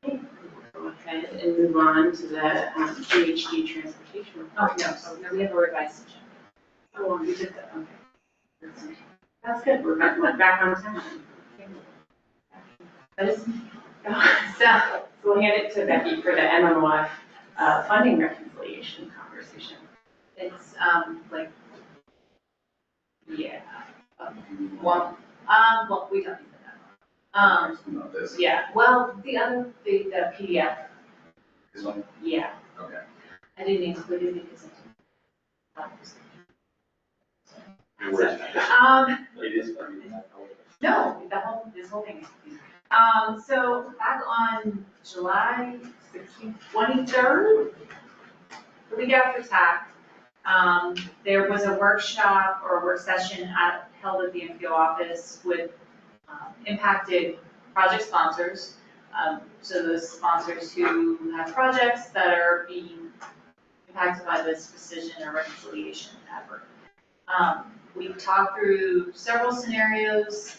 Okay, we'll go ahead and move on to the GHG transportation. Oh, no, so we have a revised agenda. Oh, well, we did that, okay. That's good, we're back on time. That is, So we'll hand it to Becky for the MMOF funding reconciliation conversation. it's, like, Yeah. well, we don't need that. Not this. Yeah, well, the PDF, This one? yeah, Okay. I didn't include it because Where's it is. no, this whole thing is. So back on July 16th, 23rd, the week after TAC, there was a workshop or a work session held at the NPO office with impacted project sponsors. So those sponsors who have projects that are being impacted by this decision or reconciliation effort. We talked through several scenarios,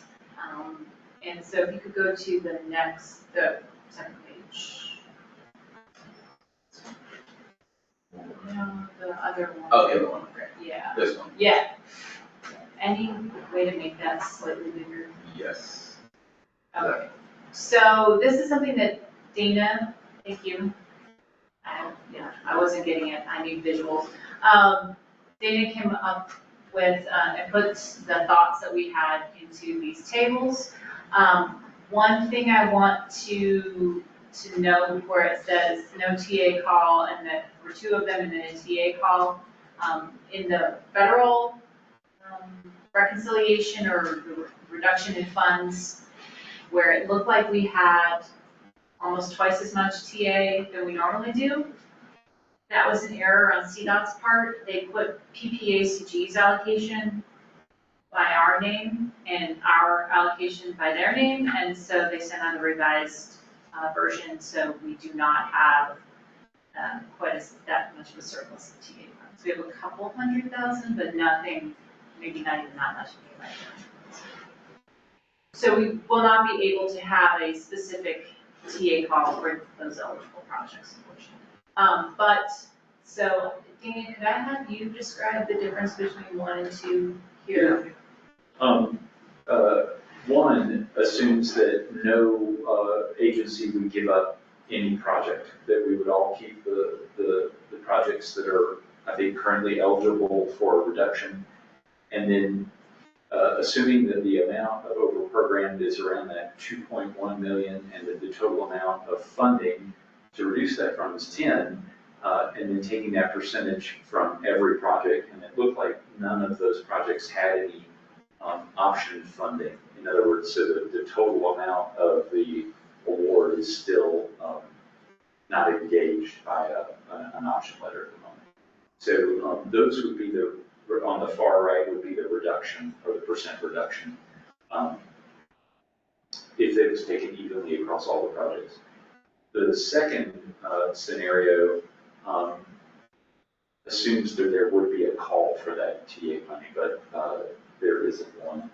and so if you could go to the second page. No, the other one. Oh, the other one, okay. Yeah, This one? yeah. Any way to make that slightly bigger? Yes. Okay, so this is something that Dana, thank you. I wasn't getting it, I need visuals. Dana came up with, and put the thoughts that we had into these tables. One thing I want to note where it says no TA call, and that for two of them and then a TA call, in the federal reconciliation or the reduction in funds, where it looked like we had almost twice as much TA than we normally do. That was an error on CDOT's part. They put PPACG's allocation by our name and our allocation by their name, and so they sent out a revised version, so we do not have quite that much of a surplus of TA funds. We have a couple $100,000, but nothing, maybe not even that much. So we will not be able to have a specific TA call for those eligible projects, unfortunately. But, so, Dana, could I have you describe the difference between 1 and 2 here? One assumes that no agency would give up any project, that we would all keep the projects that are, I think, currently eligible for reduction. And then assuming that the amount of over-programmed is around that 2.1 million and that the total amount of funding to reduce that from is 10, and then taking that percentage from every project, and it looked like none of those projects had any option funding. In other words, so the total amount of the award is still not engaged by an option letter at the moment. So those would be on the far right would be the reduction or the percent reduction if it was taken evenly across all the projects. The second scenario assumes that there would be a call for that TA money, but there isn't one.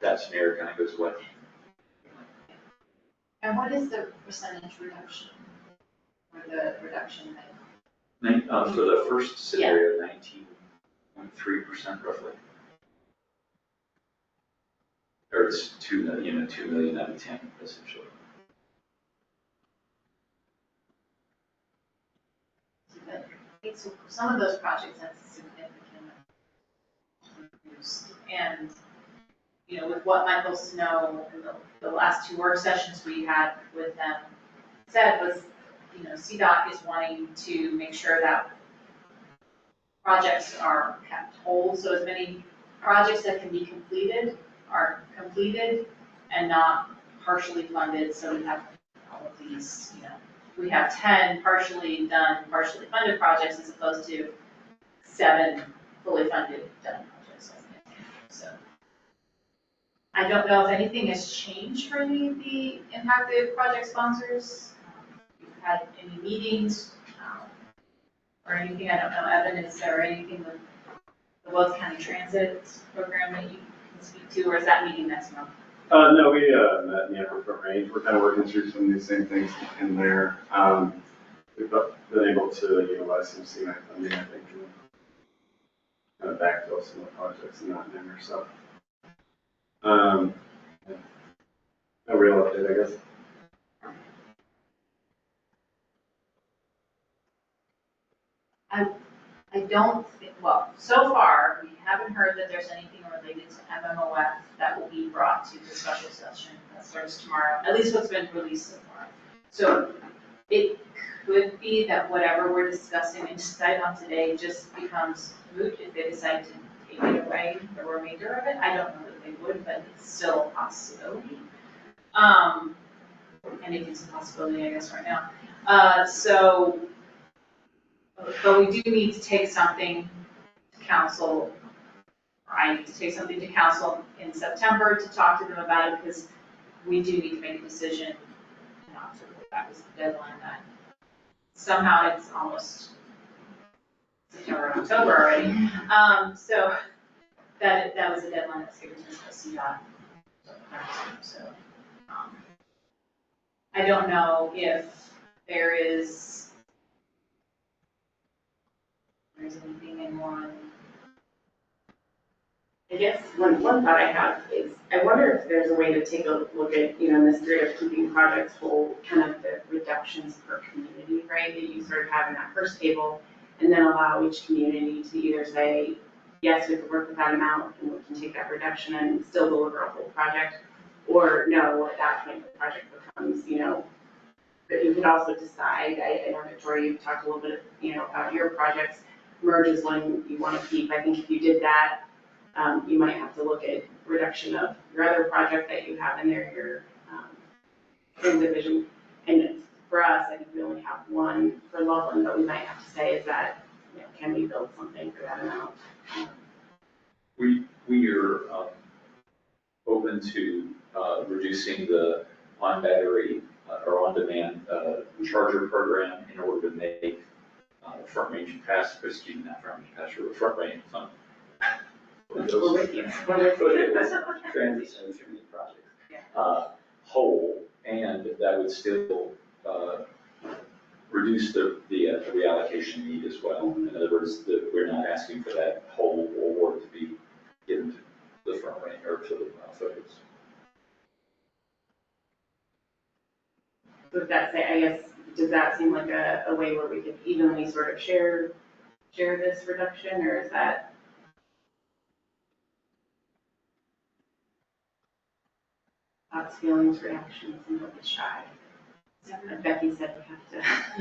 That scenario kind of goes away. And what is the percentage reduction? Or the reduction that? For the first scenario, 19.3% roughly. Or it's 2 million, 2 million out of 10 essentially. So some of those projects have significant use. And, you know, with what Michael Snow in the last 2 work sessions we had with them said was, you know, CDOT is wanting to make sure that projects are kept whole. So as many projects that can be completed are completed and not partially funded. So we have all of these, you know, we have 10 partially done, partially funded projects as opposed to 7 fully funded done projects. So I don't know if anything has changed for any of the impacted project sponsors. If you've had any meetings or anything, I don't know, Evan, is there anything with the Wells County Transit program that you can speak to, or is that meeting next month? No, we met in the upper front range. We're kind of working through some of these same things in there. We've been able to utilize some CMAC funding, I think, and kind of backfill some of the projects in that manner. So, no real update, I guess. I don't think, well, so far, we haven't heard that there's anything related to MMOF that will be brought to the special session that starts tomorrow, at least what's been released so far. So it could be that whatever we're discussing and decide on today just becomes moot if they decide to take it away, the remainder of it. I don't know that they would, but it's still a possibility. Anything's a possibility, I guess, right now. But we do need to take something to council, or I need to take something to council in September to talk to them about it, because we do need to make a decision in October. That was the deadline that somehow it's almost September and October already. So that was a deadline that was given to us by CDOT. So I don't know if there's anything in one. I guess one thought I have is, I wonder if there's a way to take a look at, in the spirit of keeping projects whole, kind of the reductions per community, right? That you sort of have in that first table, and then allow each community to either say, yes, we could work with that amount and we can take that reduction and still deliver a whole project, or no, at that point the project becomes, but you could also decide, I know Victoria, you've talked a little bit, about your projects, merge is one you want to keep. I think if you did that, you might have to look at reduction of your other project that you have in there, your division. And for us, I think we only have one for Loveland, but we might have to say is that, can we build something for that amount? We are open to reducing the on-battery or on-demand charger program in order to make front range pass, not front range pass, or front range fund. We're with you. Transition projects whole, and that would still reduce the reallocation need as well. In other words, we're not asking for that whole award to be given to the front range or to the focus. Does that say, I guess, does that seem like a way where we could evenly sort of share this reduction, or is that? Thoughts, feelings, reactions, and don't be shy. Becky said we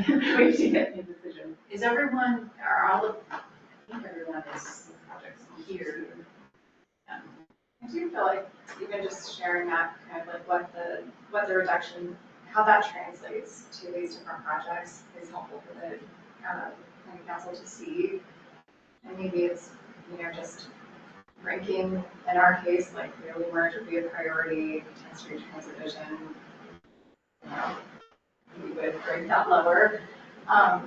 have to get a decision. Is everyone, are all of, I think everyone is projects here. I do feel like even just sharing that kind of like what the reduction, how that translates to these different projects is helpful for the planning council to see. And maybe it's, just ranking, in our case, like really merge would be a priority, 10th Street Transit Division, we would bring that lower. That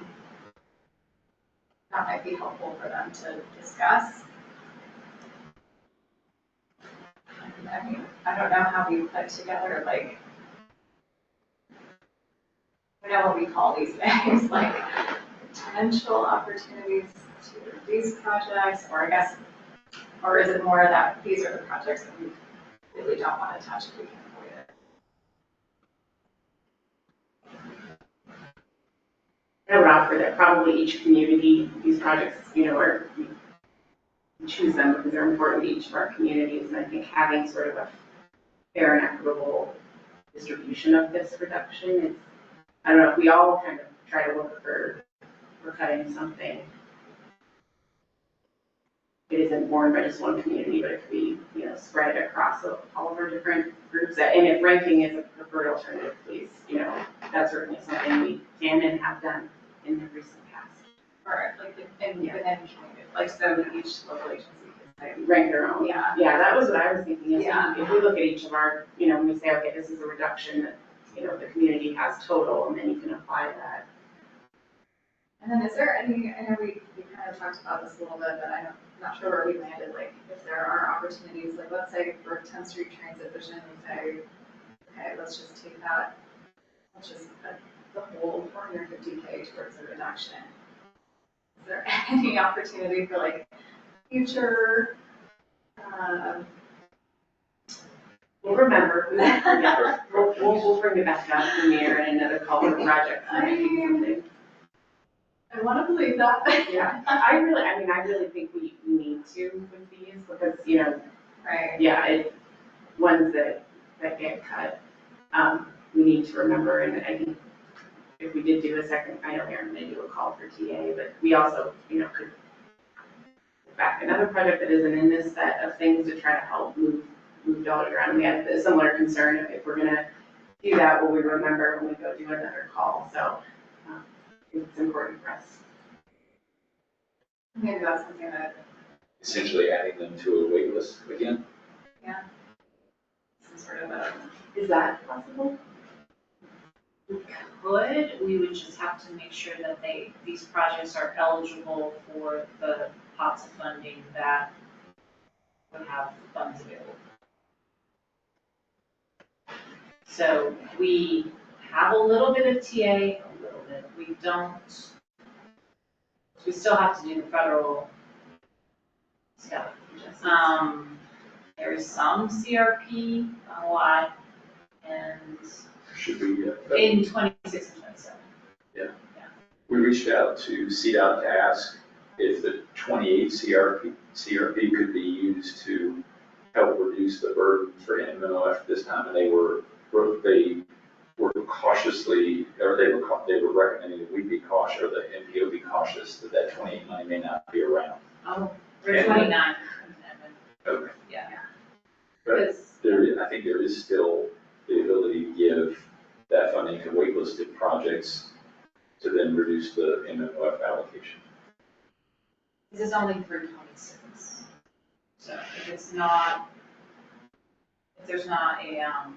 might be helpful for them to discuss. I mean, I don't know how we put together, like, I don't know what we call these things, like potential opportunities to reduce projects, or I guess, or is it more that these are the projects that we really don't want to touch if we can avoid it? I would offer that probably each community, these projects, are, we choose them because they're important to each of our communities. And I think having sort of a fair and equitable distribution of this reduction is, I don't know, if we all kind of try to look for cutting something, it isn't borne by just one community, but it could be, spread across all of our different groups. And if ranking is a preferred alternative, please, that's certainly something we can and have done in the recent past. Or like within community, like so each local agency can say, Rank their own. Yeah. Yeah, that was what I was thinking, is Yeah. if we look at each of our, when we say, okay, this is a reduction that, the community has total, and then you can apply that. And then is there any, I know we kind of talked about this a little bit, but I'm not sure where we landed, like if there are opportunities, like let's say for 10th Street Transit Vision, we say, okay, let's just take that, let's just put the whole 450K towards a reduction. Is there any opportunity for like future, We'll remember, we won't forget. We'll bring it back up in the year and another call for project. I want to believe that. Yeah, I really think we need to with these, because, Right. yeah, ones that get cut, we need to remember, and I think if we did do a second, I know Aaron may do a call for TA, but we also, could back another project that isn't in this set of things to try to help move dollars around. We had a similar concern if we're gonna do that, will we remember when we go do another call? So it's important for us. Maybe that's something that, Essentially adding them to a wait list again. yeah, some sort of a. Is that possible? We could, we would just have to make sure that these projects are eligible for the pots of funding that would have funds available. So we have a little bit of TA, a little bit, we don't, we still have to do the federal stuff. There is some CRP, not a lot, and Should we? in 26 and 27. We reached out to CDOT to ask if the 28 CRP could be used to help reduce the burden for NMOF this time, and they were cautiously, or they were recommending that we be cautious, or the NPO be cautious that 28 money may not be around. Oh, we're 29. Okay. Yeah. But I think there is still the ability to give that funding to waitlisted projects to then reduce the MMOF allocation. This is only through 26. So if there's not a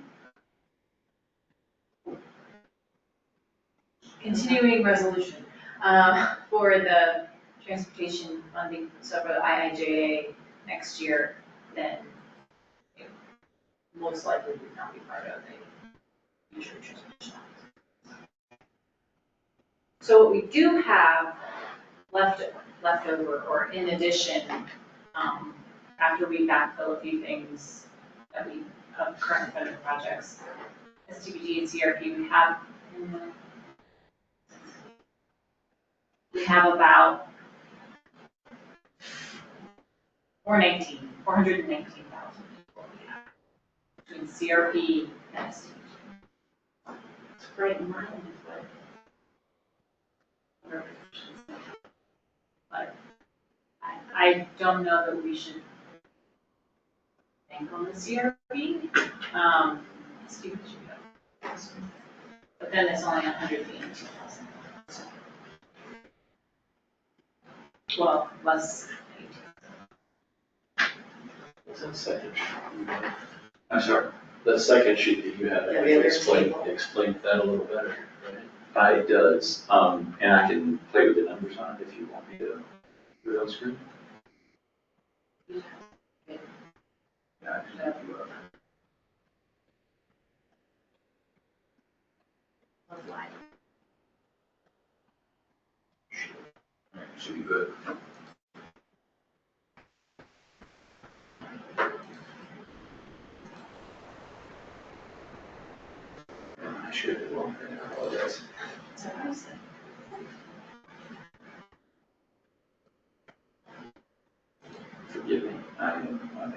continuing resolution for the transportation funding, so for the IIJA next year, then it most likely would not be part of the future transportation. So what we do have leftover, or in addition, after we backfill a few things that we have current federal projects, STBG and CRP, we have about 419,000 between CRP and STBG. It's right in line with But I don't know that we should bank on the CRP. STBG, but then it's only 182,000. Well, less 18. What's that second sheet? I'm sorry? The second sheet that you have, Yeah, the other explain that a little better. Right? It does, and I can play with the numbers on it if you want me to do it on screen. Yeah, I can have you up. Should be good. I should have wrong. I apologize. Forgive me, I am my name.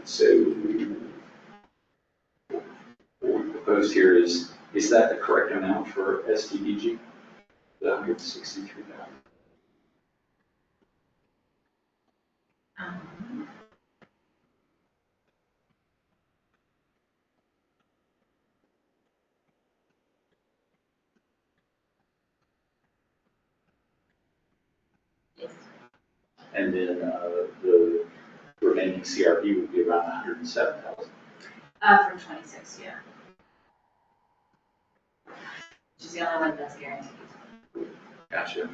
So what we proposed here is that the correct amount for STBG? The 163,000? And then the remaining CRP would be around 107,000. From 26, yeah. Which is the only one that's guaranteed. Gotcha.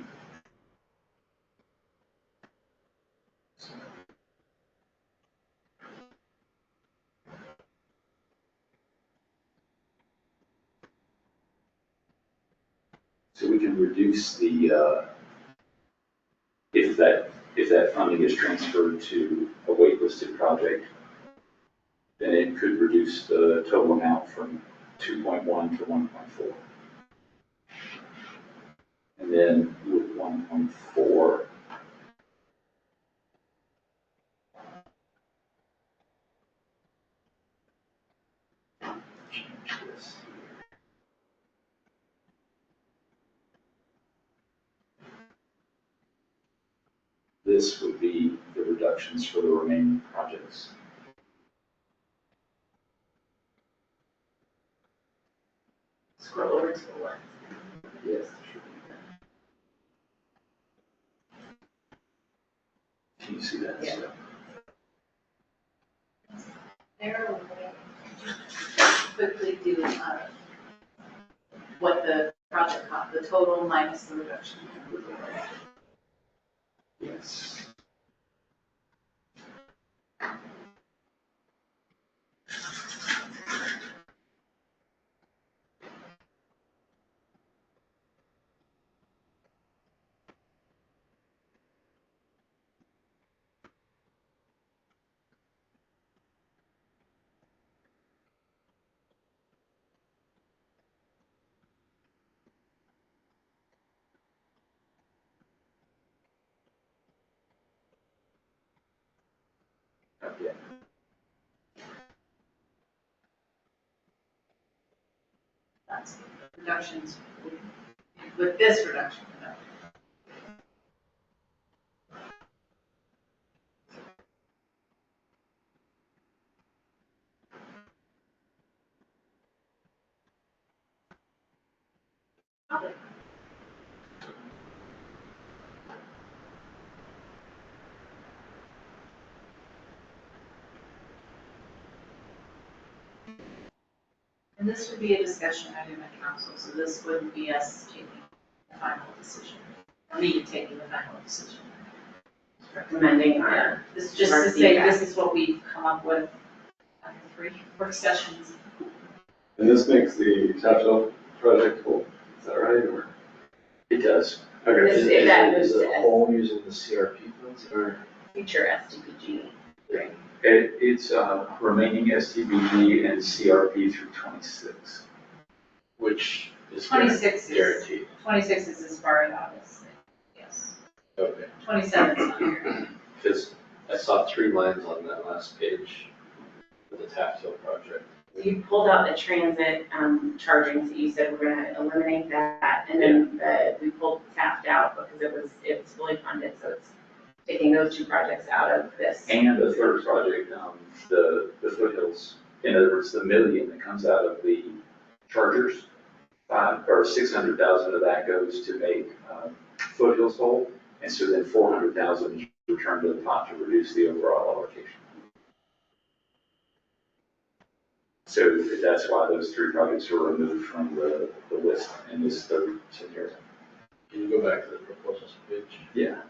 So we can reduce the, if that funding is transferred to a waitlisted project, then it could reduce the total amount from 2.1 to 1.4. And then with 1.4, change this. This would be the reductions for the remaining projects. Scroll over to the left. Yes. Can you see that? Yeah. So, There, quickly do what the project cost, the total minus the reduction. yes. Okay. That's reductions with this reduction. And this would be a discussion item at council, so this wouldn't be us taking the final decision, me taking the final decision. Recommending Yeah, this is just our to say, feedback. this is what we've come up with after 3 work sessions. And this makes the capital project whole, is that right, or? It does. Okay. Is it that Is moves it to whole using the CRP funds or? future SDPG? Right. It's remaining STBG and CRP through 26. Which is 26 is, guaranteed. 26 is as far out as, yes. Okay. 27 is not here. Because I saw 3 lines on that last page for the tactile project. You pulled out the transit charging, so you said we're gonna eliminate that, and then we pulled TAP out because it was fully funded, so it's taking those 2 projects out of this. And the third project, the foothills. In other words, the $1 million that comes out of the chargers, 500 or 600,000 of that goes to make foothills whole, and so then 400,000 is returned to the pot to reduce the overall allocation. So that's why those 3 projects were removed from the list in this third scenario. Can you go back to the proposals page? Yeah.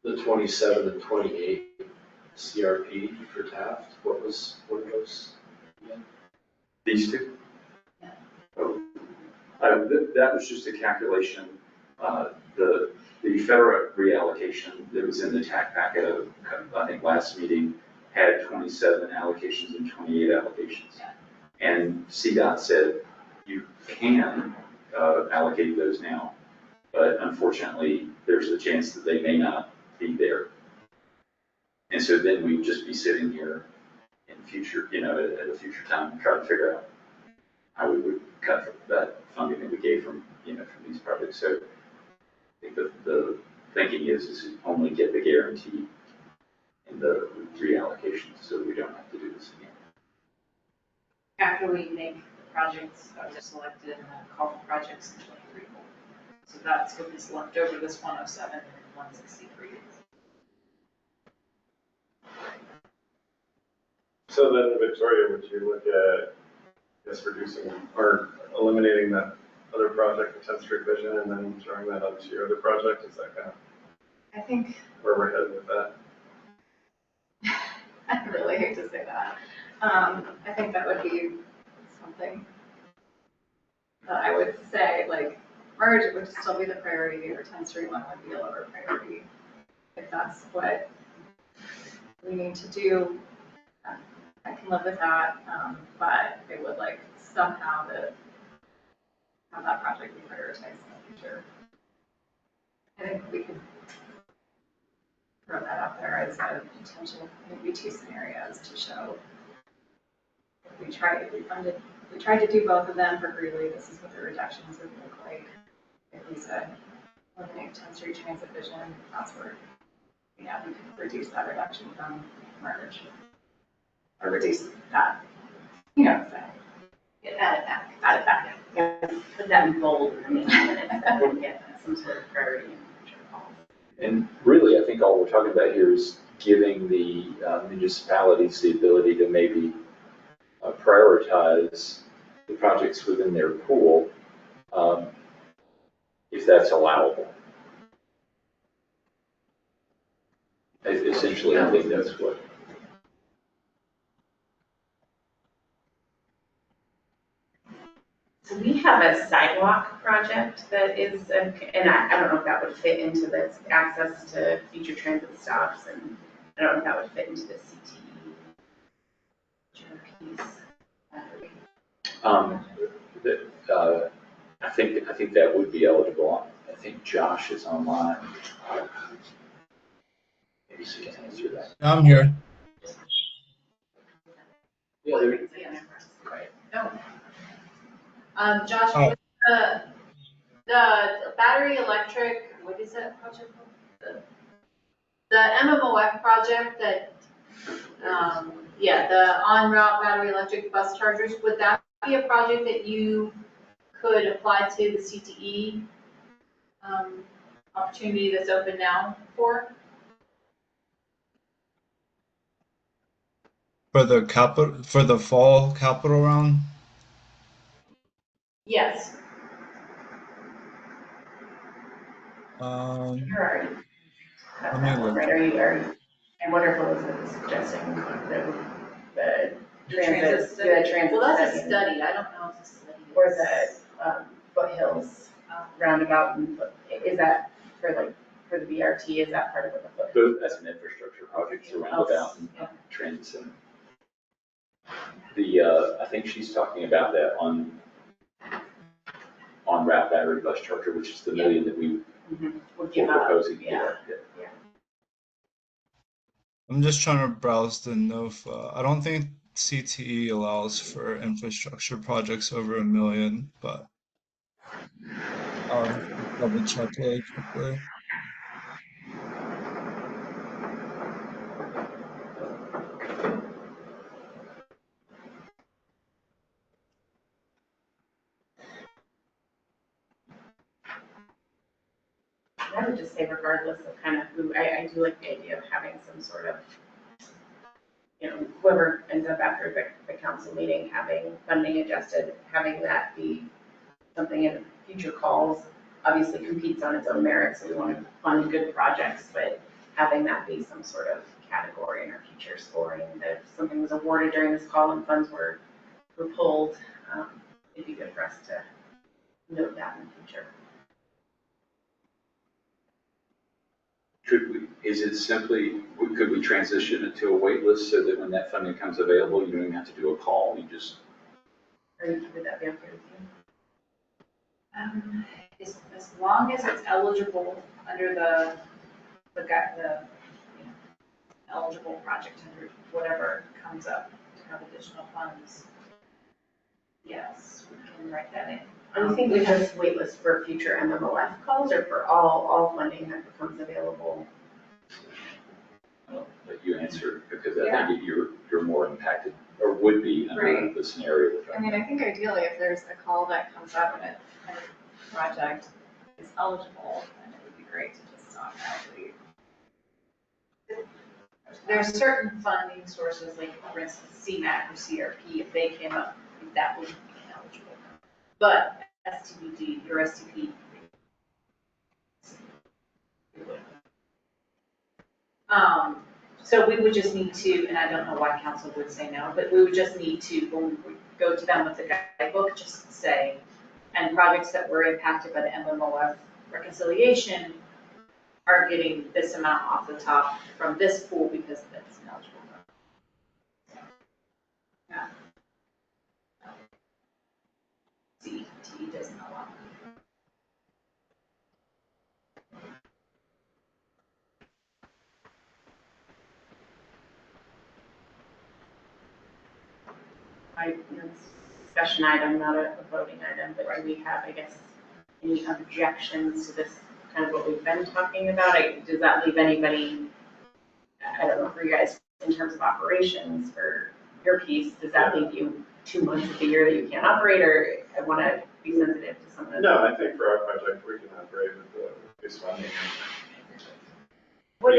The 27 and 28 CRP for Taft, what are those? These 2? Yeah. Oh, that was just a calculation. The federal reallocation that was in the TAC packet of, I think, last meeting had 27 allocations and 28 allocations. Yeah. And CDOT said you can allocate those now, but unfortunately, there's a chance that they may not be there. And so then we'd just be sitting here in future, at a future time, trying to figure out how we would cut that funding that we gave from these projects. So I think the thinking is only get the guarantee in the reallocation so we don't have to do this again. After we make the projects that are selected and then call for projects in 23. So that's what is left over, this 107 and 163. So then, Victoria, would you look at, I guess, reducing or eliminating that other project, the 10th Street Vision, and then throwing that onto your other project? Is that kind of I think, where we're headed with that? I really hate to say that. I think that would be something that I would say, like, merge would still be the priority, or 10th Street one would be a lower priority. If that's what we need to do, I can live with that, but it would like somehow have that project be prioritized in the future. I think we could throw that out there as a potential, maybe 2 scenarios to show. If we tried to do both of them for Greeley, this is what the reductions would look like. If we said, eliminate 10th Street Transit Vision, that's where, we could reduce that reduction from merge. Or reduce that, so. Add it back. Yeah, put that in bold for me, that would get some sort of priority in future calls. And really, I think all we're talking about here is giving the municipalities the ability to maybe prioritize the projects within their pool, if that's allowable. Essentially, I think that's what. So we have a sidewalk project that is, and I don't know if that would fit into this access to future transit stops, and I don't know if that would fit into the CTE piece. I think that would be eligible. I think Josh is online. Maybe he can answer that. I'm here. Yeah, Right. No. Josh, Oh. the battery electric, what is that project called? The MMOF project that, the on-route battery electric bus chargers, would that be a project that you could apply to the CTE opportunity that's open now for? For the fall capital round? Yes. Let me me look. right, are you, I wonder if Elizabeth is suggesting the transit. Well, that's a study, I don't know if it's a study. Or the foothills roundabout, is that for the BRT, is that part of what the foothills? Both as an infrastructure project to roundabout and transit center. I think she's talking about that on route battery bus charger, which is the million that we were proposing. Yeah. I'm just trying to browse the NOFA. I don't think CTE allows for infrastructure projects over $1 million, but I'll double check really quickly. I would just say regardless of kind of who, I do like the idea of having some sort of, whoever ends up after the council meeting, having funding adjusted, having that be something in future calls, obviously competes on its own merits, so we want to fund good projects, but having that be some sort of category in our future scoring, that if something was awarded during this call and funds were pulled, it'd be good for us to note that in the future. Could we transition it to a wait list so that when that funding comes available, you don't even have to do a call, you just. Would that be okay with you? As long as it's eligible under the the you know, eligible project under whatever comes up to have additional funds. Yes, we can write that in. And you think we just waitlist for future MMOF calls or for all funding that becomes available? I'll let you answer, because I think you're more impacted, or would be under the scenario. I mean, I think ideally, if there's a call that comes up and a project is eligible, then it would be great to just automatically. There's certain funding sources, like for instance, CMAC or CRP, if they came up, that would be eligible. But STBD or STP, so we would just need to, and I don't know why council would say no, but we would just need to, when we go to them with the guidebook, just say, and projects that were impacted by the MMOF reconciliation are getting this amount off the top from this pool because that's eligible. Yeah. CTE doesn't allow. Discussion item, not a voting item, but do we have, I guess, any objections to this, kind of what we've been talking about? Does that leave anybody, I don't know, for you guys, in terms of operations for your piece, does that leave you 2 months of the year that you can't operate, or I want to be sensitive to some of the. No, I think for our project, we can operate with the base funding. Would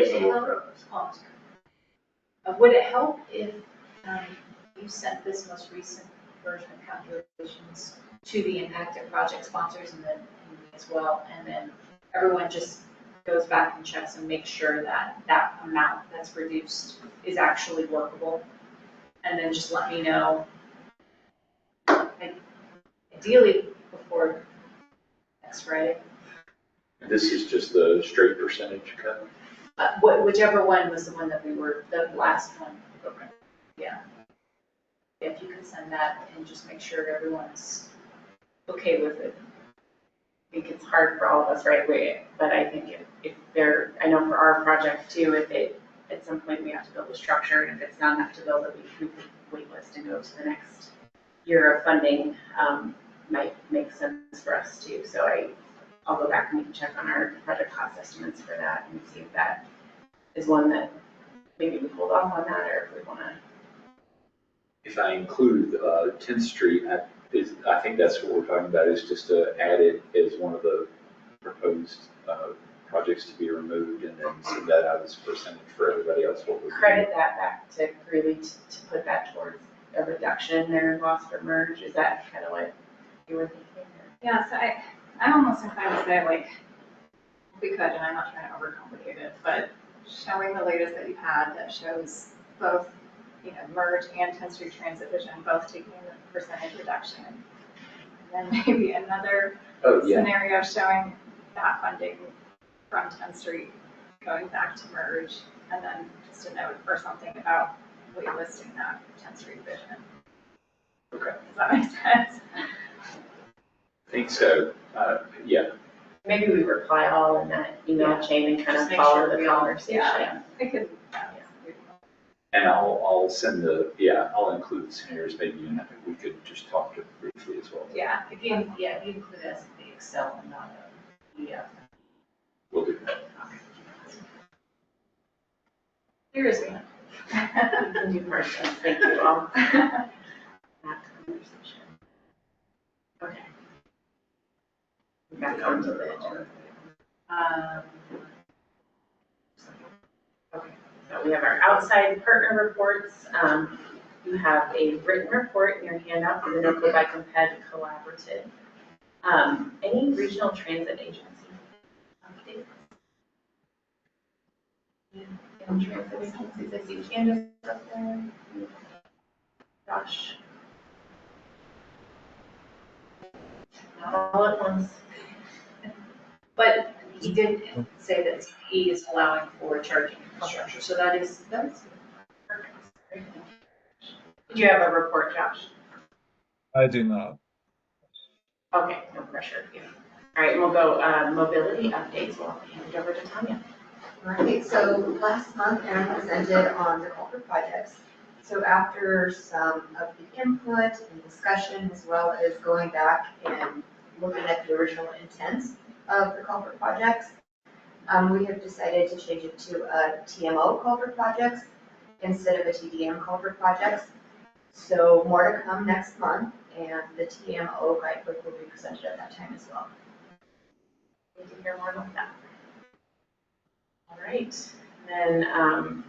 it help if you sent this most recent version of calculations to the impacted project sponsors and then me as well, and then everyone just goes back and checks and makes sure that that amount that's reduced is actually workable, and then just let me know, ideally before next Friday. This is just the straight percentage cut? Whichever one was the one that we were, the last one. Okay. Yeah. If you could send that and just make sure everyone's okay with it. I think it's hard for all of us, right? But I think if there, I know for our project too, if it, at some point we have to build a structure, and if it's not enough to build it, we could waitlist and go to the next year of funding, might make sense for us too. So I'll go back and we can check on our project cost estimates for that and see if that is one that maybe we hold off on that, or if we want to. If I include 10th Street, I think that's what we're talking about, is just to add it as one of the proposed projects to be removed, and then send that out as a percentage for everybody else. What would credit that back to really to put that towards a reduction there in loss or merge? Is that kind of what you were thinking? Yeah, so I'm almost inclined to say, like, we could, and I'm not trying to overcomplicate it, but showing the latest that you've had that shows both, you know, merge and 10th Street Transit Vision both taking the percentage reduction. And then maybe another scenario showing that funding from 10th Street going back to merge, and then just a note or something about waitlisting that 10th Street Vision. Okay. Does that make sense? I think so. Yeah. Maybe we reply all in that email chain and kind of follow the conversation. Yeah, I could. And I'll send I'll include the scenarios maybe, and we could just talk to it briefly as well. Yeah, if you include it as the Excel and not a PDF. We'll do that. Seriously. Thank you all. That conversation. Okay. Back onto the agenda. Okay, so we have our outside partner reports. You have a written report in your handout for the NOCO Bike and Ped Collaborative. Any regional transit agency updates? Any transit agencies? I see Candace up there. Josh. Not all at once. But he did say that he is allowing for charging infrastructure, so that's perfect. Did you have a report, Josh? I do not. Okay, no pressure. Yeah. All right, we'll go mobility updates. We'll hand it over to Tanya. All right, so last month Aaron presented on the culvert projects. So after some of the input and discussion, as well as going back and looking at the original intent of the culvert projects, we have decided to change it to a TMO culvert projects instead of a TDM culvert projects. So more to come next month, and the TMO guidebook will be presented at that time as well. We can hear more about that. All right, then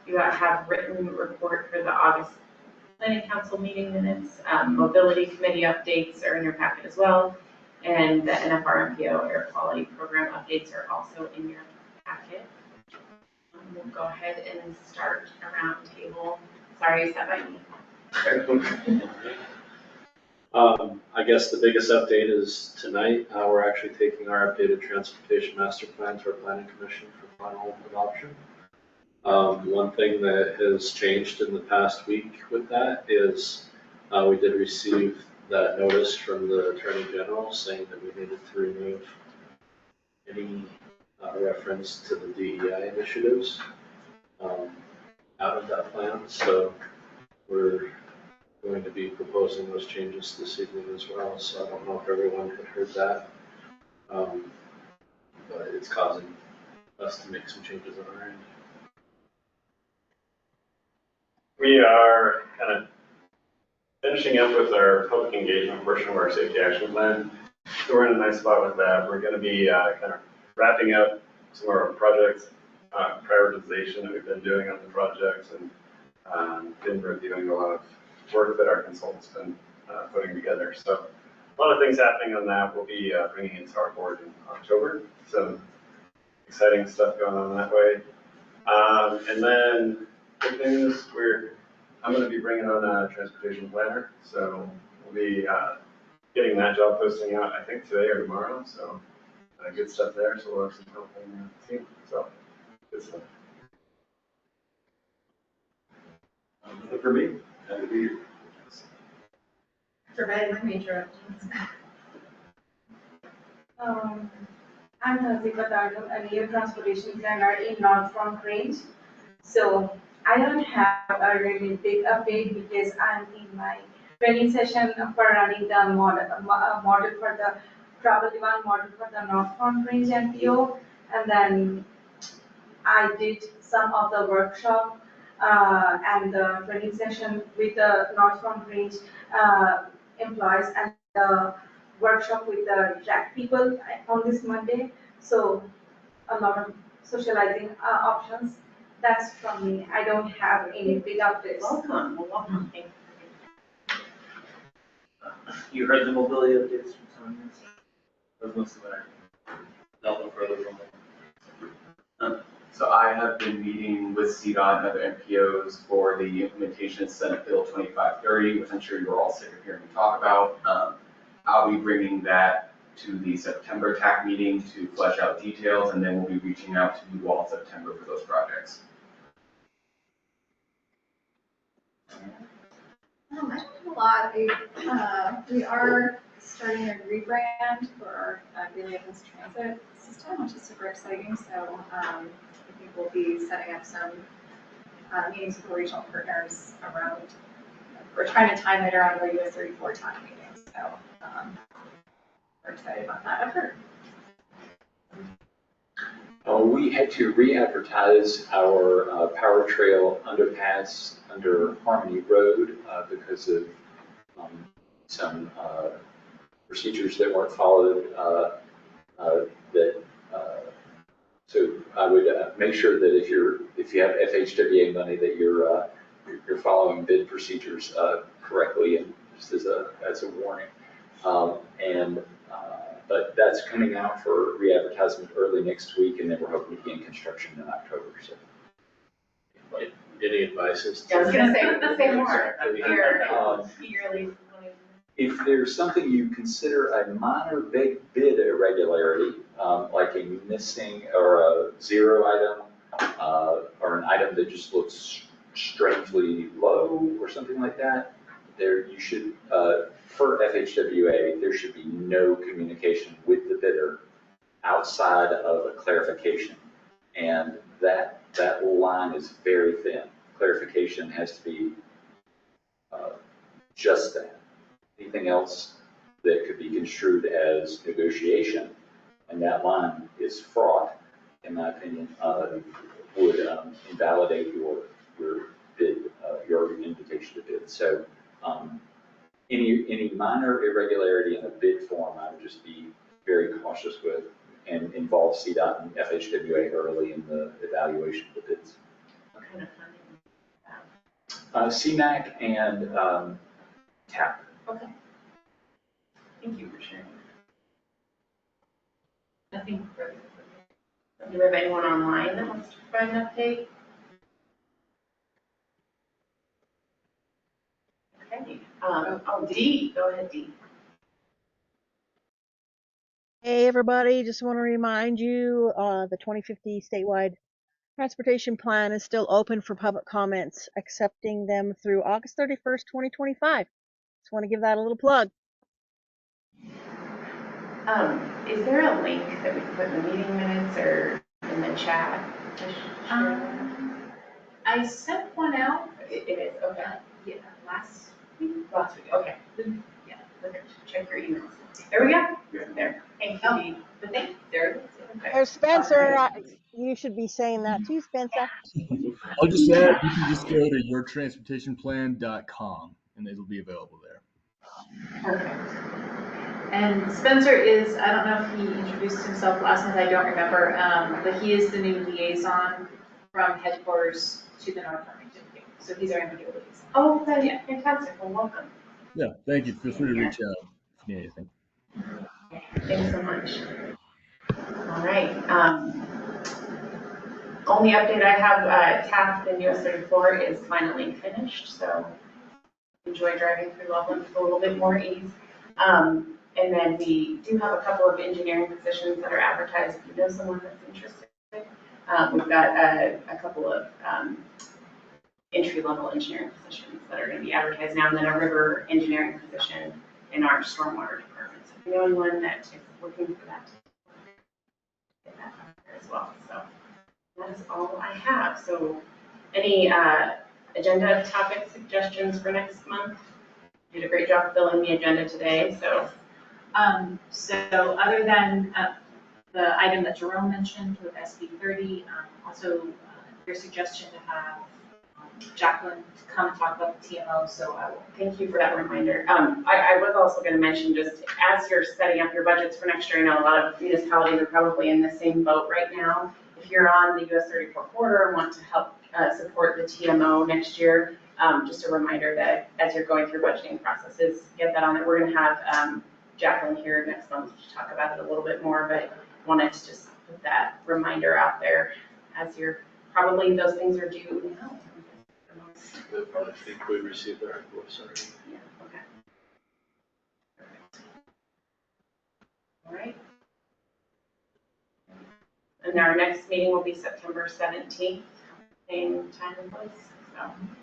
you have written report for the August Planning Council meeting minutes. Mobility Committee updates are in your packet as well. And the NFRMPO Air Quality Program updates are also in your packet. We'll go ahead and start a round table. Sorry, is that by me? I guess the biggest update is tonight, we're actually taking our updated transportation master plan to our planning commission for final adoption. One thing that has changed in the past week with that is we did receive that notice from the Attorney General saying that we needed to remove any reference to the DEI initiatives out of that plan. So we're going to be proposing those changes this evening as well. So I don't know if everyone had heard that, but it's causing us to make some changes on our end. We are kind of finishing up with our public engagement portion of our safety action plan. So we're in a nice spot with that. We're going to be kind of wrapping up some of our projects, prioritization that we've been doing on the projects, and been reviewing a lot of work that our consultants been putting together. So a lot of things happening on that. We'll be bringing it to our board in October. Some exciting stuff going on that way. And then good news, I'm going to be bringing on a transportation planner. So we'll be getting that job posting out, I think today or tomorrow. So good stuff there. So we'll have some help in the team. So good stuff. For me, happy to be here. Provided my major I'm Nazika Dardo, a new transportation planner in North Front Range. So I don't have a really big update because I'm in my training session for running the model for the travel demand model for the North Front Range NPO. And then I did some of the workshop and the training session with the North Front Range employees and the workshop with the track people on this Monday. So a lot of socializing options. That's from me. I don't have any big updates. Welcome. Welcome. Thank you. You heard the mobility updates from someone else? That's most of what I heard. Nothing further from them. So I have been meeting with CDOT and other NPOs for the implementation of Senate Bill 2530, which I'm sure you're all sick of hearing me talk about. I'll be bringing that to the September TAC meeting to flesh out details, and then we'll be reaching out to you all in September for those projects. I don't do a lot. We are starting a rebrand for our Daily Evans Transit system, which is super exciting. So I think we'll be setting up some meetings with regional partners around. We're trying to time it around the US 34 time meetings. So we're excited about that effort. We had to re-advertise our Power Trail underpass under Harmony Road because of some procedures that weren't followed. So I would make sure that if you have FHWA money, that you're following bid procedures correctly, and just as a warning. But that's coming out for re-advertisement early next week, and then we're hoping to begin construction in October. So, Any advice? I was going to say more. Yearly. If there's something you consider a minor bid irregularity, like a missing or a zero item, or an item that just looks strangely low or something like that, there you should, for FHWA, there should be no communication with the bidder outside of a clarification. And that line is very thin. Clarification has to be just that. Anything else that could be construed as negotiation, and that line is fraught, in my opinion, would invalidate your bid, your invitation to bid. So any minor irregularity in the bid form, I would just be very cautious with and involve CDOT and FHWA early in the evaluation of the bids. What kind of funding? CMAC and TAC. Okay. Thank you for sharing. Nothing further. Do we have anyone online that wants to provide an update? Okay. Dee, go ahead, Dee. Hey everybody, just want to remind you the 2050 statewide transportation plan is still open for public comments, accepting them through August 31st, 2025. Just want to give that a little plug. Is there a link that we can put in the meeting minutes or in the chat? I sent one out. It is, okay. Yeah, last week. Last week, okay. Yeah. Perfect. Check your emails. There we go. Yeah. There. Thank you, Dee. But thank you. There it is. Okay. There's Spencer. You should be saying that too, Spencer. I'll just add, you can just go to yourtransportationplan.com and it'll be available there. Perfect. And Spencer is, I don't know if he introduced himself last month, I don't remember, but he is the new liaison from headquarters to the North Farmington. So he's our new liaison. Oh, that's fantastic. Well, welcome. Yeah, thank you. Feel free to reach out if you need anything. Thanks so much. All right. Only update I have, TAC in US 34 is finally finished, so enjoy driving through Loveland with a little bit more ease. And then we do have a couple of engineering positions that are advertised. If you know someone that's interested, we've got a couple of entry-level engineering positions that are going to be advertised now, and then a river engineering position in our stormwater department. So if you know anyone that is looking for that, get that out there as well. So that is all I have. So any agenda topic suggestions for next month? You did a great job filling the agenda today. So other than the item that Jerome mentioned with SB 30, also your suggestion to have Jacqueline to come talk about the TMO, so I will. Thank you for that reminder. I was also going to mention, just as you're setting up your budgets for next year, I know a lot of municipalities are probably in the same boat right now. If you're on the US 34 corridor and want to help support the TMO next year, just a reminder that as you're going through budgeting processes, get that on there. We're going to have Jacqueline here next month to talk about it a little bit more, but wanted to just put that reminder out there as you're probably those things are due now. I think we received our invoice already. Yeah, okay. Perfect. All right. And our next meeting will be September 17th, same time and place. So